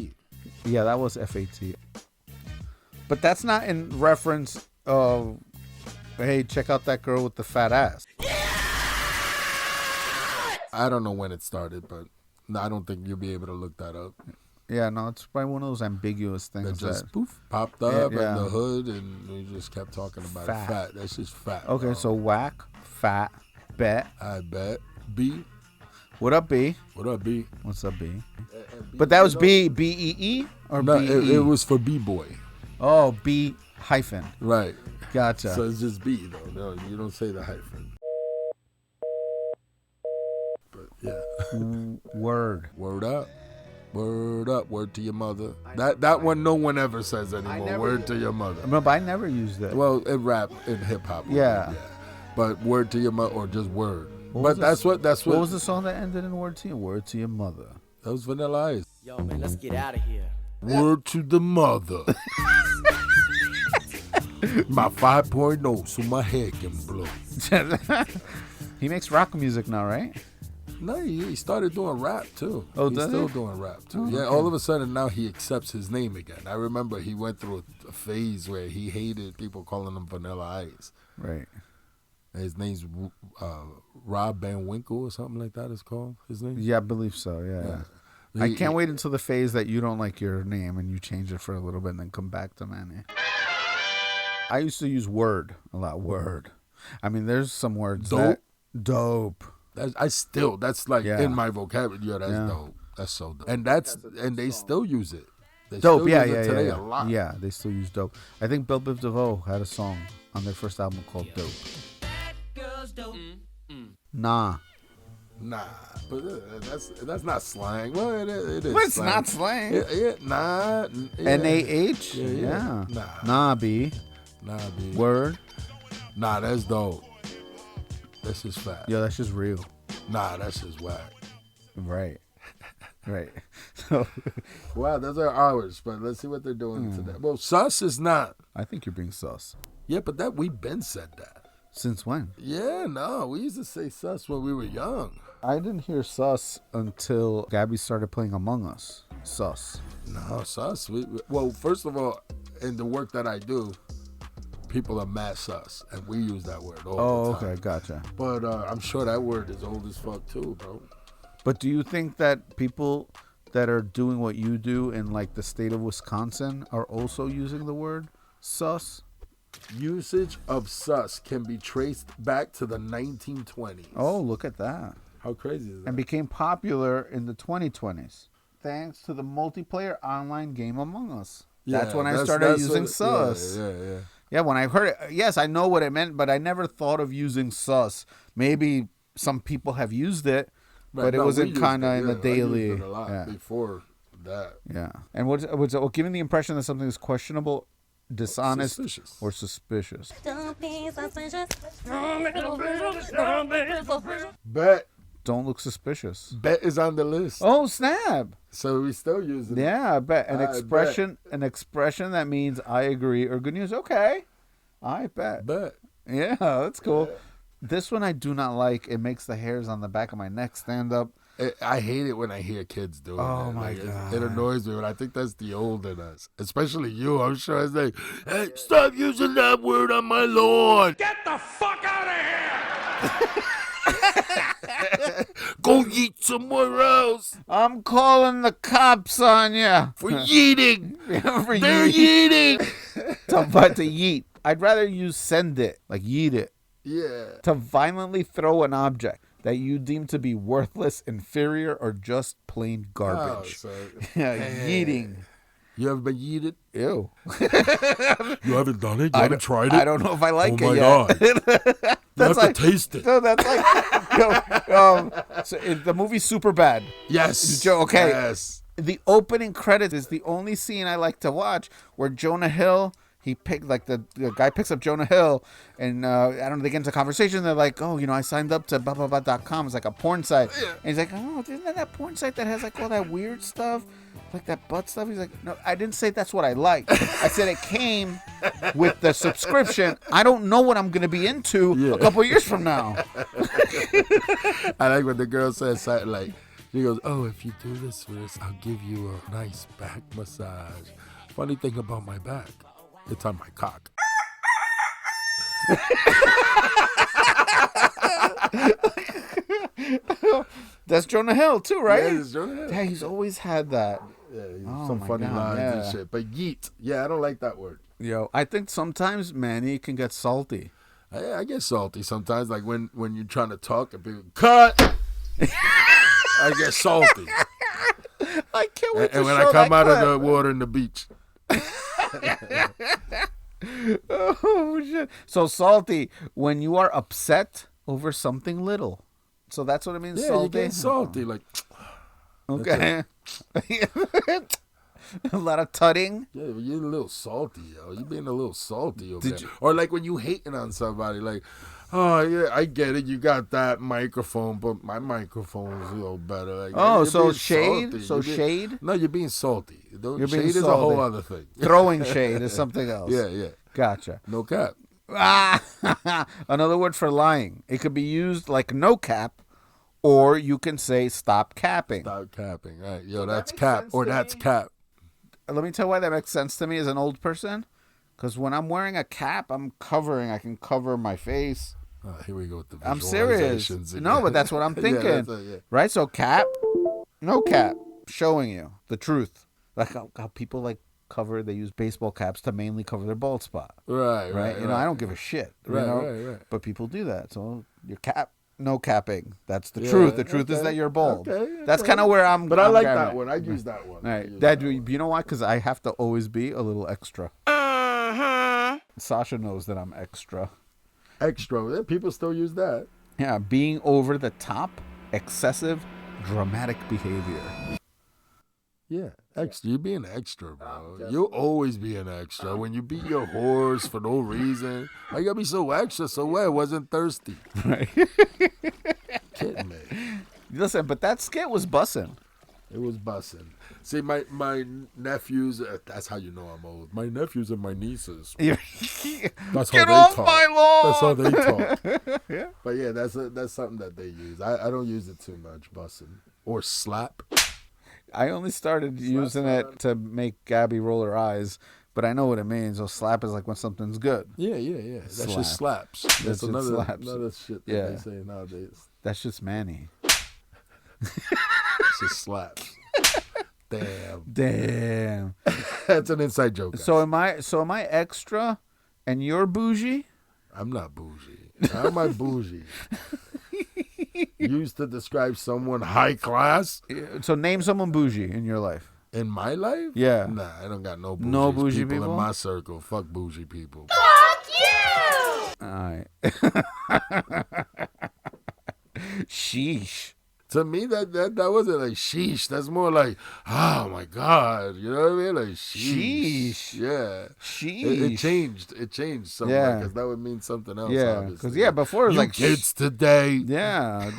Yeah, that was FAT. But that's not in reference of, hey, check out that girl with the fat ass. I don't know when it started, but I don't think you'll be able to look that up. Yeah, no, it's probably one of those ambiguous things that just poof popped up in the hood, and we just kept talking about it. Fat. That's just fat. Okay, bro. So whack, fat, bet. I bet. B. What up, B? What up, B? What's up, B? But that was B, B-E-E or no, B-E? it was for B-boy. Oh, B hyphen. Right. Gotcha. So it's just B, though. No, you don't say the hyphen. Yeah. Word. Word up. Word up. Word to your mother. That one no one ever says anymore. Word to your mother. No, but I never used it. Well, in rap, in hip hop. Yeah. But word to your mother or just word. What was the song that ended in word to you? Word to your mother. That was Vanilla Ice. Yo, man, let's get out of here. Word to the mother. My 5.0 so my hair can blow. He makes rock music now, right? No, he started doing rap too. Oh, he's does still he? doing rap too. Oh, Yeah, okay. all of a sudden now he accepts his name again. I remember he went through a phase where he hated people calling him Vanilla Ice. Right. His name's Rob Van Winkle or something like that. It's called his name. Yeah, I believe so. Yeah. I can't wait until the phase that you don't like your name and you change it for a little bit and then come back to Manny. I used to use word a lot. Word. I mean, there's some words Dope. Dope. That's like in my vocabulary. Yeah, that's dope. That's so dope. And they still use it. They Dope. still Yeah, use yeah, it today yeah. a lot. Yeah, they still use dope. I think Bill Biv DeVoe had a song on their first album called Dope. Nah. Nah, but that's not slang. Well, it is. But it's slang. not slang. Nah. Yeah. N-A-H? Yeah. Nah, B. Nah, B. Word. Nah, that's dope. That's just fat. Yo, that's just real. Nah, that's just whack. Right. Right. So, wow, those are ours, but let's see what they're doing today. Well, sus is not. I think you're being sus. Yeah, but we've been said that. Since when? Yeah, no, we used to say sus when we were young. I didn't hear sus until Gabby started playing Among Us. Sus. No, sus. Well, first of all, in the work that I do, people are mad sus, and we use that word all the time. Okay, gotcha. But I'm sure that word is old as fuck too, bro. But do you think that people that are doing what you do in like the state of Wisconsin are also using the word sus? Usage of sus can be traced back to the 1920s. Oh, look at that. How crazy is that? And became popular in the 2020s thanks to the multiplayer online game Among Us. That's when I started using sus. Yeah. Yeah, when I heard it, yes, I know what it meant, but I never thought of using sus. Maybe some people have used it, but it wasn't kind of in the daily. I used it a lot before that. Yeah. And what's giving the impression that something is questionable, dishonest, Suspicious. or suspicious. Bet. Don't look suspicious. Bet is on the list. Oh, snap. So we still using it. Yeah, I bet. I An expression that means I agree or good news. Okay. I bet. Bet. Yeah, that's cool. This one I do not like. It makes the hairs on the back of my neck stand up. I hate it when I hear kids doing Oh, that. my Like, God. It annoys me, but I think that's the old in us. Especially you. I'm sure it's like, hey, stop using that word on my lawn. Get the fuck out of here! Go eat somewhere else. I'm calling the cops on you. For yeeting. For They're yeeting. But to yeet. I'd rather use send it, like yeet it. Yeah. To violently throw an object that you deem to be worthless, inferior, or just plain garbage. Oh, so, Yeah, yeeting. You ever been yeeted? Ew. You haven't done it? You haven't tried it? I don't know if I like oh it my yet. God. You have to taste it. So that's like, the movie's super bad. Yes. Okay. Yes. The opening credits is the only scene I like to watch where Jonah Hill, he picked, like, the guy picks up Jonah Hill, and I don't know, they get into conversation. They're like, oh, I signed up to blah.com. It's like a porn site. Yeah. And he's like, oh, isn't that porn site that has, like, all that weird stuff? Like that butt stuff? He's like, no, I didn't say that's what I like. I said it came with the subscription. I don't know what I'm going to be into a couple years from now. I like when the girl says something like, she goes, oh, if you do this for us, I'll give you a nice back massage. Funny thing about my back, it's on my cock. That's Jonah Hill too, right? Yeah, it's Jonah Hill. Yeah, he's always had that. Yeah, Oh some my funny God, lines yeah. and shit. But yeet, yeah, I don't like that word. Yo, I think sometimes Manny can get salty. I get salty sometimes, like when you're trying to talk and people cut. I get salty. I can't wait And to when show I come that out of clip. the water in the beach. Oh shit! So salty when you are upset over something little. So that's what it means. Yeah, salty. you get salty. Like, Okay. A lot of tutting. yeah, you're a little salty, yo. You being a little salty over Did there. you- Or like when you hating on somebody, like, oh yeah, I get it. You got that microphone, but my microphone's a little better. Like, Oh, you're so being shade? salty. So You're being- shade? No, you're being salty. You're Shade being is a whole salty. other thing. Throwing shade is something else. Yeah. Gotcha. No cap. Ah, another word for lying. It could be used like no cap, or you can say stop capping. Stop capping. Right. Yo, that that's makes cap. sense Or to that's me. cap. Let me tell you why that makes sense to me as an old person. Because when I'm wearing a cap, I'm covering. I can cover my face. Here we go with the I'm serious. visualizations again. No, but that's what I'm Yeah, thinking. that's it, yeah. Right? So cap, no cap, showing you the truth. Like how people like cover, they use baseball caps to mainly cover their bald spot. Right. Right? You know, I don't give a shit. Right, you know? right. But people do that. So your cap, no capping. That's the Yeah, truth. The truth is okay, that you're bald. okay, That's okay. kind of where I'm. But I I'm like grabbing that it. one. I use that one. All I right, use Dad. that one. You know why? Because I have to always be a little extra. Sasha knows that I'm extra. Extra. Yeah, people still use that. Yeah, being over the top, excessive, dramatic behavior. Yeah, extra. You being extra, bro. You'll always be an extra. When you beat your horse for no reason, why you gotta be so extra? So what? I wasn't thirsty. Right. Kidding me. Listen, but that skit was bussin'. It was bussing. See, my nephews. That's how you know I'm old. My nephews and my nieces. That's Get how off they talk. my lawn! That's how they talk. Yeah. But yeah, that's something that they use. I don't use it too much. Bussing or slap. I only started using it to make Gabby roll her eyes, but I know what it means. So slap is like when something's good. Yeah. That just slaps. That's shit another slaps. another shit that Yeah. they say nowadays. That's just Manny. It's just slaps. Damn. That's an inside joke. Guys. So am I extra and you're bougie? I'm not bougie. How am I bougie? Used to describe someone high class So name someone bougie in your life. in my life. Yeah. Nah, I don't got no bougie. No bougie people? in my circle. Fuck bougie people. All right. Sheesh. To me, that wasn't like sheesh. That's more like, oh my god, you know what I mean? Like sheesh. Sheesh. Yeah. Sheesh. It changed. It changed somewhat Yeah. because that would mean something else. Yeah, obviously. because before it was you like kids today. Yeah,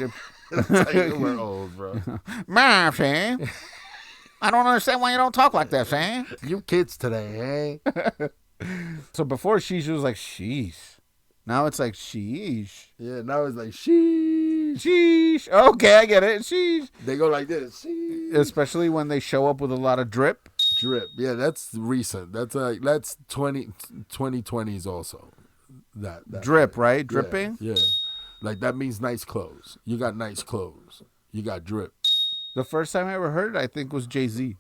We're old, bro. Mom, I don't understand why you don't talk like this, eh? You kids today, eh? So before sheesh, it was like sheesh. Now it's like sheesh. Yeah, now it's like sheesh. Sheesh. Okay, I get it. Sheesh. They go like this. Sheesh. Especially when they show up with a lot of drip. Drip. Yeah, that's recent. That's 2020s also. That Drip, thing. right? Dripping? Yeah. Like that means nice clothes. You got nice clothes. You got drip. The first time I ever heard it, I think, was Jay-Z.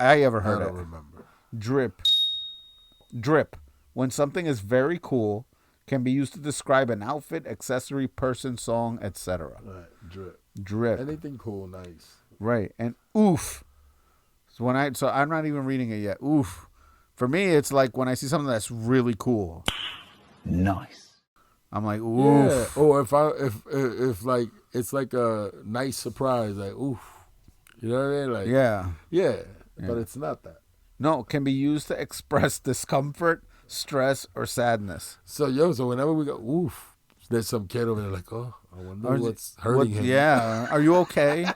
I ever heard I it. don't remember. Drip. Drip. When something is very cool, can be used to describe an outfit, accessory, person, song, etc. Right. Drip. Drip. Anything cool, nice. Right. And oof. So I'm not even reading it yet. Oof. For me, it's like when I see something that's really cool. Nice. I'm like, oof. Yeah. Or if like it's like a nice surprise, like oof. You know what I mean? Like Yeah. But it's not that. No, it can be used to express discomfort, stress, or sadness. So whenever we go oof, there's some kid over there like, oh, I wonder what's hurting him. Yeah. Are you okay?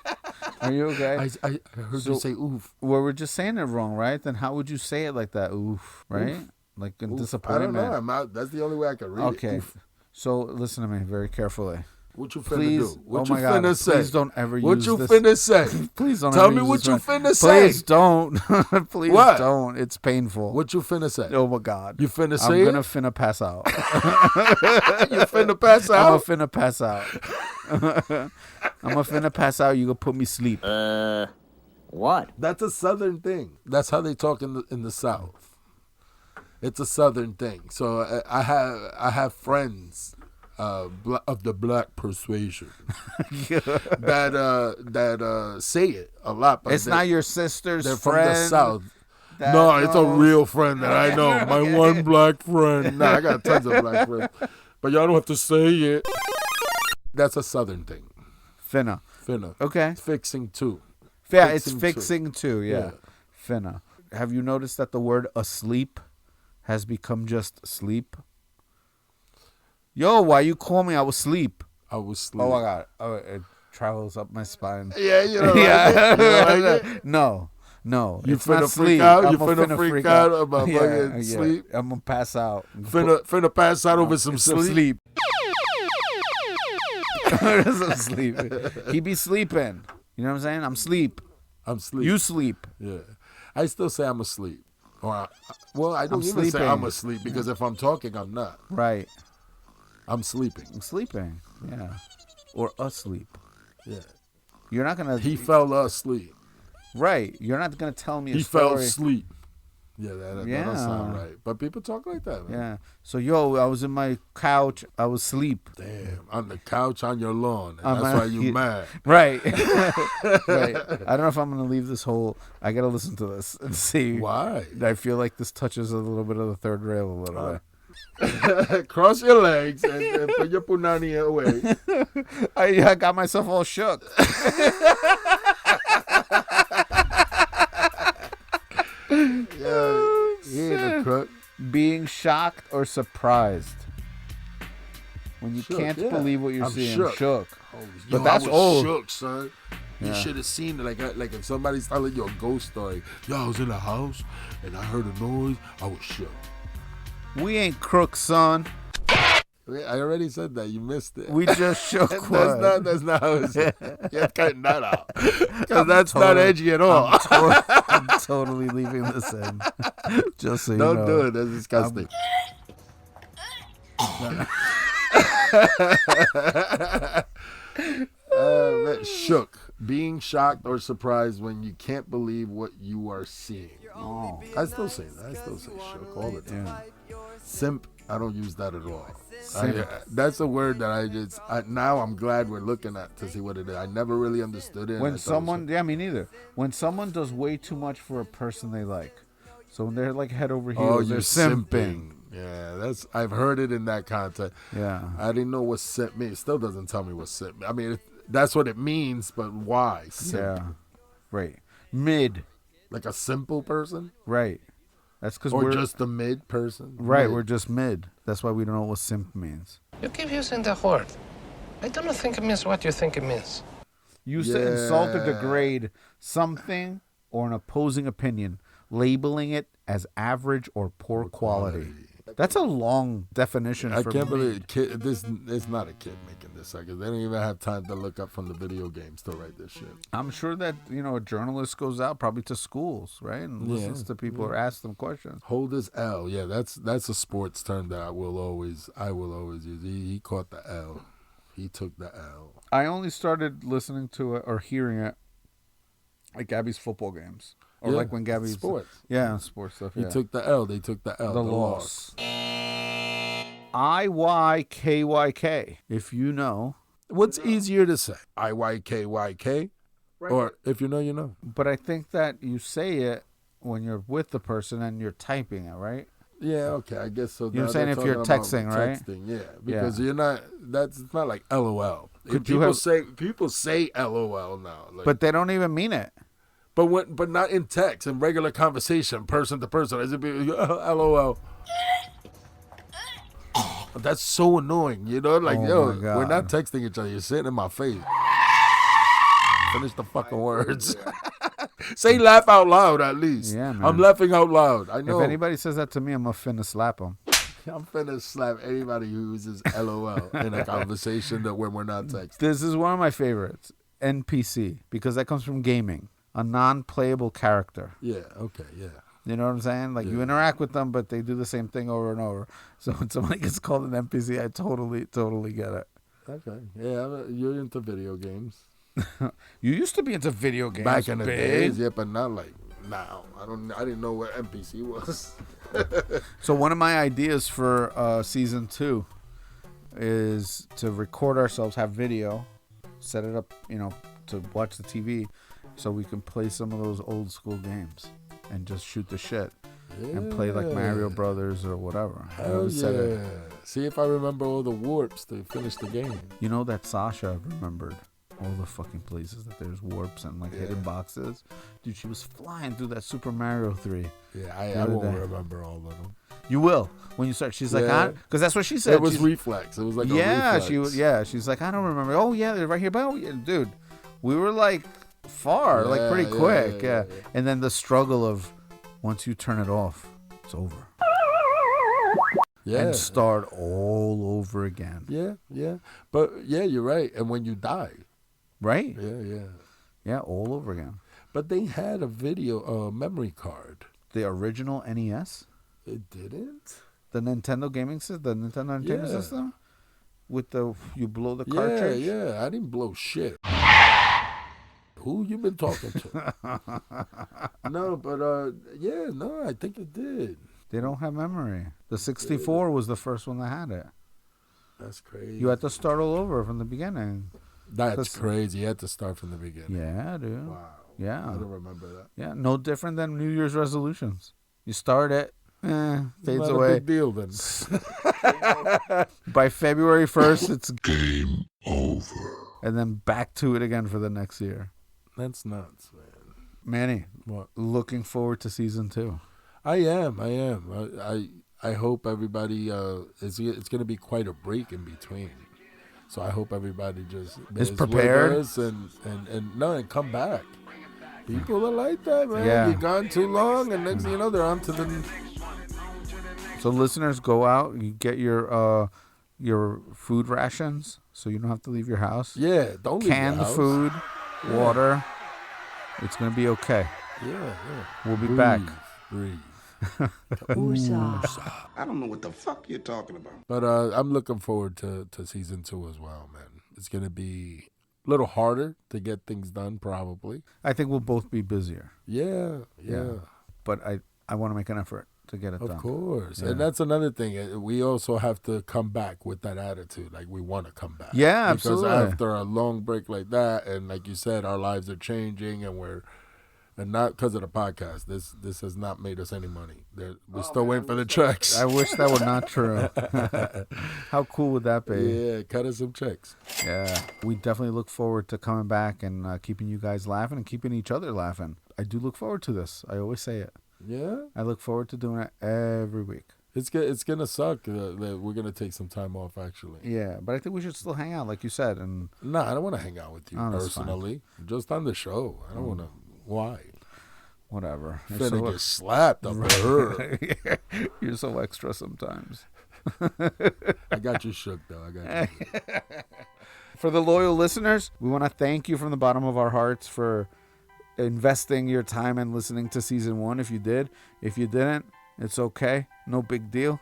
Are you okay? I heard you say oof. Well, we're just saying it wrong, right? Then how would you say it like that? Oof, right? Oof. Like in Oof. disappointment. I don't know. I'm out. That's the only way I can read it. Okay. Oof. So listen to me very carefully. What you finna Please, do? What oh you my God, finna say? please don't ever what use you this. finna say? Please don't Tell ever me use what this you one. finna say. Please don't. Please What? don't. It's painful. What you finna say? Oh my God. You finna I'm say gonna it? finna pass out. You finna pass I'm out? gonna finna pass out. I'm gonna finna pass out. You gonna put me sleep. What? That's a Southern thing. That's how they talk in the South. It's a Southern thing. So I have friends of the black persuasion that say it a lot. But It's not your sister's they're friend. from the South. that No, it's a knows. real friend that I know. My one black friend. Nah, I got tons of black friends. But y'all don't have to say it. That's a Southern thing. Finna. Okay. Fixing too. Yeah, it's fixing too. Yeah. Yeah. Finna. Have you noticed that the word asleep has become just sleep? Yo, why you call me? I was asleep. I was asleep. Oh my God. Oh, it travels up my spine. Yeah, you know. Yeah. You don't like it? No, You it's finna not freak sleep. out? I'm You finna freak out about fucking sleep? I'm gonna pass out. Finna pass out over some sleep. Some sleep. He be sleeping. You know what I'm saying? I'm sleep. I'm sleep. You sleep. Yeah. I still say I'm asleep. Or I don't even say sleeping. I'm asleep because if I'm talking, I'm not. Right. I'm sleeping. I'm sleeping. Yeah. Or asleep. Yeah. You're not gonna. He fell asleep. Right. You're not gonna tell me a He story. fell asleep. Yeah, that don't sound Yeah. right. But people talk like that, man. Yeah. So I was in my couch. I was asleep. Damn, on the couch on your lawn. And On that's my- why you mad. Right. Right. I don't know if I'm gonna leave this whole. I gotta listen to this and see. Why? I feel like this touches a little bit of the third rail a little bit. Cross your legs and put your punani away. I got myself all shook. Yeah, the crook. Being shocked or surprised when you Shook, can't yeah. believe what you're I'm seeing. shook. Shook. Yo, But that's I was old. shook, son. You Yeah. should have seen it. Like if somebody's telling you a ghost story. Yo, I was in the house and I heard a noise. I was shook. We ain't crooks, son. I already said that. You missed it. We just shook. That's not how it's. You're cutting that out. Because that's not edgy at all. I'm totally leaving this in. Just so you know. Don't do it. That's disgusting. Man, shook. Being shocked or surprised when you can't believe what you are seeing. Oh. I still say that. I still say shook all the time. Simp, I don't use that at all. That's a word that now I'm glad we're looking at to see what it is. I never really understood it. When someone, yeah, me neither. When someone does way too much for a person they like. So when they're like head over heels, they're simping. Yeah, I've heard it in that context. Yeah. I didn't know what simp means. It still doesn't tell me what simp. I mean, that's what it means, but why? Simp? Yeah. Right. Mid. Like a simple person? Right. That's because Or we're just a mid person? right. Mid. We're just mid. That's why we don't know what simp means. You keep using the word. I don't think it means what you think it means. Use to insult or degrade something or an opposing opinion, labeling it as average or poor quality. That's a long definition. I for can't me. believe this. It's not a kid making this. Because they don't even have time to look up from the video games to write this shit. I'm sure that a journalist goes out probably to schools, right, and listens to people or asks them questions. Hold his L. Yeah, that's a sports term that I will always use. He caught the L. He took the L. I only started listening to it or hearing it at Gabby's football games. Or like when Gabby's... Sports. Yeah, sports stuff, He took the L. They took the L. The loss. IYKYK. If you know. What's easier to say? IYKYK? Right. Or if you know, you know. But I think that you say it when you're with the person and you're typing it, right? Yeah, okay, I guess so. You know what I'm saying? If you're texting, right? Yeah, because you're not. It's not like LOL. People say LOL now, but they don't even mean it. But not in text, in regular conversation, person to person. As it be LOL. That's so annoying, Like, we're not texting each other. You're sitting in my face. Finish the fucking words. Say laugh out loud at least. Yeah, man. I'm laughing out loud. I know. If anybody says that to me, I'm gonna finna slap them. I'm finna slap anybody who uses LOL in a conversation that when we're not texting. This is one of my favorites, NPC, because that comes from gaming. A non-playable character. Yeah, okay, yeah. You know what I'm saying? Like, you interact with them, but they do the same thing over and over. So when somebody gets called an NPC, I totally get it. Okay. Yeah, you're into video games. You used to be into video games back in the days, yeah, but not like now. I didn't know what NPC was. So one of my ideas for season 2 is to record ourselves, have video, set it up, to watch the TV, so we can play some of those old school games and just shoot the shit and play like Mario Brothers or whatever. Hell yeah! See if I remember all the warps to finish the game. You know that Sasha remembered all the fucking places that there's warps and hidden boxes. Dude, she was flying through that Super Mario 3. Yeah, I won't remember all of them. You will when you start. She's like, because that's what she said. It was reflex. It was like a reflex. She's like, I don't remember. Oh yeah, they're right here. But dude, we were like far, pretty quick. Yeah. And then the struggle of once you turn it off, it's over. Yeah. And start all over again. Yeah. But yeah, you're right. And when you die. Right? Yeah. Yeah, all over again. But they had a video memory card. The original NES? It didn't? The Nintendo gaming system? The Nintendo Entertainment System? With you blow the cartridge? Yeah. I didn't blow shit. Who you been talking to? No, but I think it did. They don't have memory. The 64 was the first one that had it. That's crazy. You had to start all over from the beginning. That's crazy. You had to start from the beginning. Yeah, dude. Wow. Yeah. I don't remember that. Yeah, no different than New Year's resolutions. You start it, fades not away. A big deal then. By February 1st, it's game over. And then back to it again for the next year. That's nuts, man. Manny, what? Looking forward to season 2. I am. I hope everybody it's going to be quite a break in between. So I hope everybody just is prepared and come back. People are like that, man. Yeah. You're gone too long, and next thing you know, they're on to the. So listeners, go out. You get your food rations, so you don't have to leave your house. Yeah, don't leave canned your house. food, water. It's gonna be okay. Yeah. We'll be back. Breathe. I don't know what the fuck you're talking about. But I'm looking forward to season 2 as well, man. It's going to be a little harder to get things done, probably. I think we'll both be busier. Yeah. But I want to make an effort to get it done. Of course. Yeah. And that's another thing. We also have to come back with that attitude. Like, we want to come back. Yeah, absolutely. Because after a long break like that, and like you said, our lives are changing, and not because of the podcast. This has not made us any money. We're still waiting for the checks. I wish that were not true. How cool would that be? Yeah, cut us some checks. Yeah. We definitely look forward to coming back and keeping you guys laughing and keeping each other laughing. I do look forward to this. I always say it. Yeah? I look forward to doing it every week. It's gonna suck that we're gonna take some time off. Actually, Yeah, but I think we should still hang out, like you said. And no, I don't want to hang out with you Oh, that's personally. Just on the show. I don't want to. Why? whatever. Finna get slapped up at her. You're so extra sometimes. I got you shook though. I got you. For the loyal listeners, we want to thank you from the bottom of our hearts for investing your time and listening to season 1. If you did, if you didn't, it's okay. No big deal.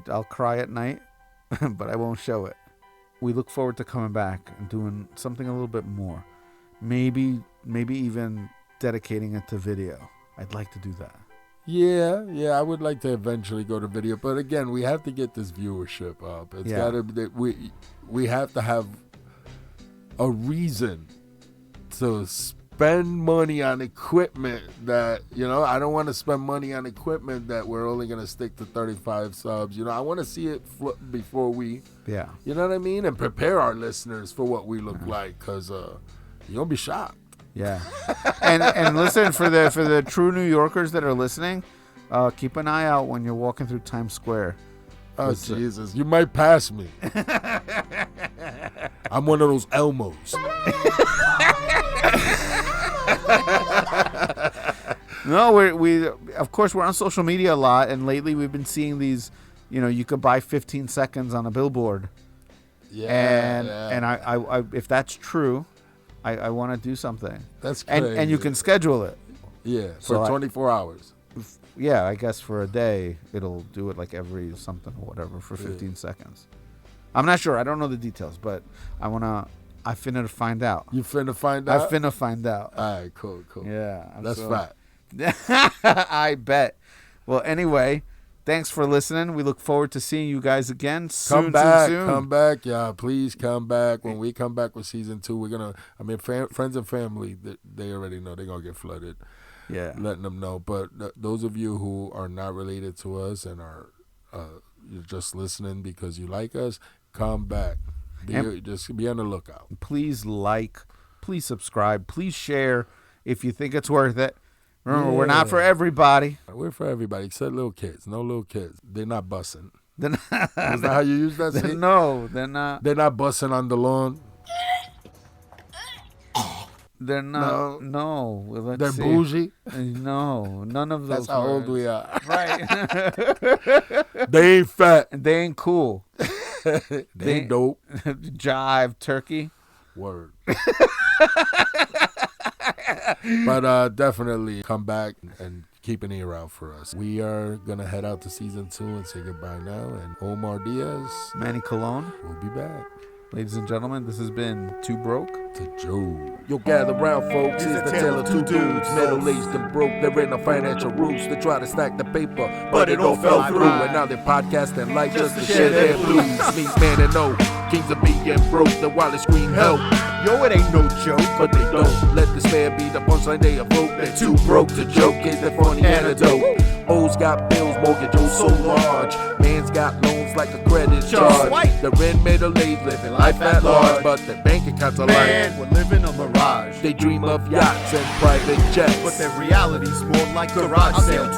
I'll cry at night, but I won't show it. We look forward to coming back and doing something a little bit more. Maybe even dedicating it to video. I'd like to do that. Yeah, I would like to eventually go to video, but again, we have to get this viewership up. It's gotta be we have to have a reason to spend money on equipment that, I don't want to spend money on equipment that we're only going to stick to 35 subs. I want to see it before we, you know what I mean? And prepare our listeners for what we look like, because you're going to be shocked. Yeah. and listen, for the true New Yorkers that are listening, keep an eye out when you're walking through Times Square. Oh, Jesus. You might pass me. I'm one of those Elmos. No, we of course we're on social media a lot, and lately we've been seeing these. You could buy 15 seconds on a billboard. Yeah. And I if that's true, I want to do something. That's crazy. And you can schedule it. Yeah, for 24 hours. Yeah, I guess for a day it'll do it like every something or whatever for 15 seconds. I'm not sure. I don't know the details, but I finna find out. You finna find out? I finna find out. All right, cool. Yeah. That's fat. I bet. Well, anyway, thanks for listening. We look forward to seeing you guys again soon. Come back. Yeah, please come back. When we come back with season 2, we're going to, friends and family, they already know they're going to get flooded. Yeah. Letting them know. But those of you who are not related to us and are you're just listening because you like us, come back. Just be on the lookout. Please please subscribe, please share if you think it's worth it. Remember, we're not for everybody. We're for everybody except little kids. No little kids. They're not bussing. Is that how you use that? No, they're not. They're not bussing on the lawn. They're not. No. Well, they're bougie. No, none of those. That's how words. old we are. Right. They ain't fat. They ain't cool. They ain't dope. Jive turkey. Word. But definitely come back and keep an ear out for us. We are going to head out to season 2 and say goodbye now. And Omar Diaz, Manny Colon, we'll be back. Ladies and gentlemen, this has been Too Broke to Joe. Yo, gather round, folks. It's the tale of two dudes, middle-aged and broke. They're in the financial roots. They try to stack the paper, but it all fell through. And now they're podcasting like just to share their blues. Meet man and no, kings of being broke. The while they scream help. Yo, it ain't no joke. But they don't let this man be the punchline they evoke. They're too broke to joke. Is the funny antidote. O's got bills, mortgage O's so large. Man's got loans like a credit charge. They're in middle-aged, living life at large, but their bank accounts are like we're living a mirage. They dream of yachts and private jets, but their reality's more like garage sale.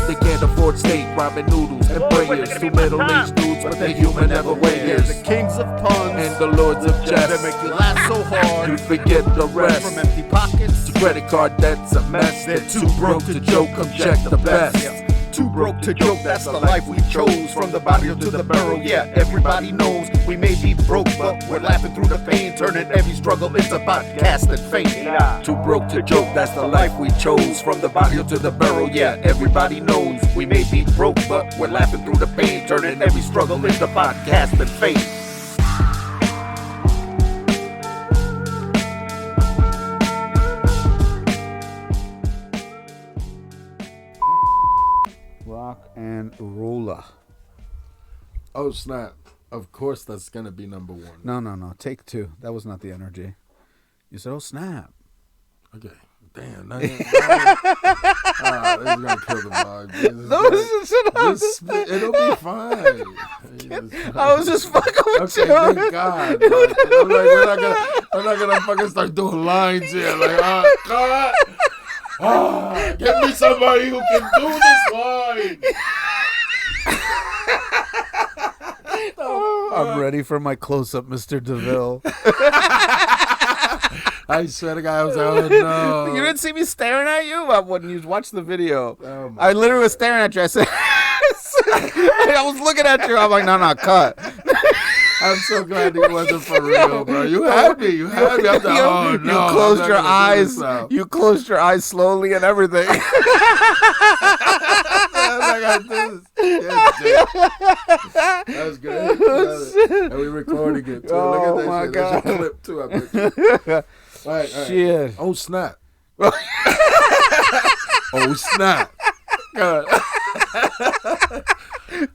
They can't afford steak, ramen noodles, and prayers to middle-aged dudes, but they're human everywhere. The kings of puns and the lords of jest. They make you laugh so hard you forget the rest. From empty pockets to credit card debt's a mess. They're too broke to joke. Come check the best. Too broke to joke, that's the life we chose. From the barrio to the barrel, yeah, everybody knows. We may be broke, but we're laughing through the pain, turning every struggle into podcast and fame. Too broke to joke, that's the life we chose. From the barrio to the barrel, yeah, everybody knows. We may be broke, but we're laughing through the pain, turning every struggle into podcast and fame. Rock and roller. Oh snap! Of course, that's gonna be number 1. No. Take 2. That was not the energy. You said, "Oh snap." Okay. Damn. This is gonna kill the vibe. It'll be fine. I was just fucking with you. Thank God. I'm not gonna fucking start doing lines here. Like, God. Get me somebody who can do this line. I'm ready for my close-up, Mr. DeVille. I swear to God, I was like, oh no. You didn't see me staring at you when you watched the video. Oh, I literally was staring at you. I said, I was looking at you. I'm like, no, cut. I'm so glad it wasn't for real, bro. You had me. You had me. I'm like, oh no. You closed your eyes. You closed your eyes slowly and everything. That was good. And we recording it too. Look at that my shit. God. That's a clip too, I bet you. All right. Shit. Oh snap. Oh snap.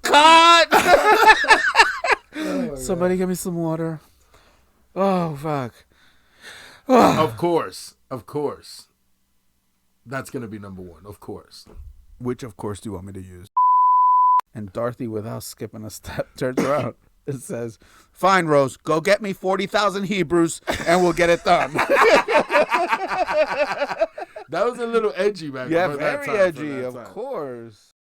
Cut. Somebody give me some water. Oh fuck. Of course. That's gonna be number one. Of course. Which of course do you want me to use? And Dorothy, without skipping a step, turns around. It says, "Fine, Rose. Go get me 40,000 Hebrews, and we'll get it done." That was a little edgy, man. Yeah, for very that time, edgy, for that of time. course.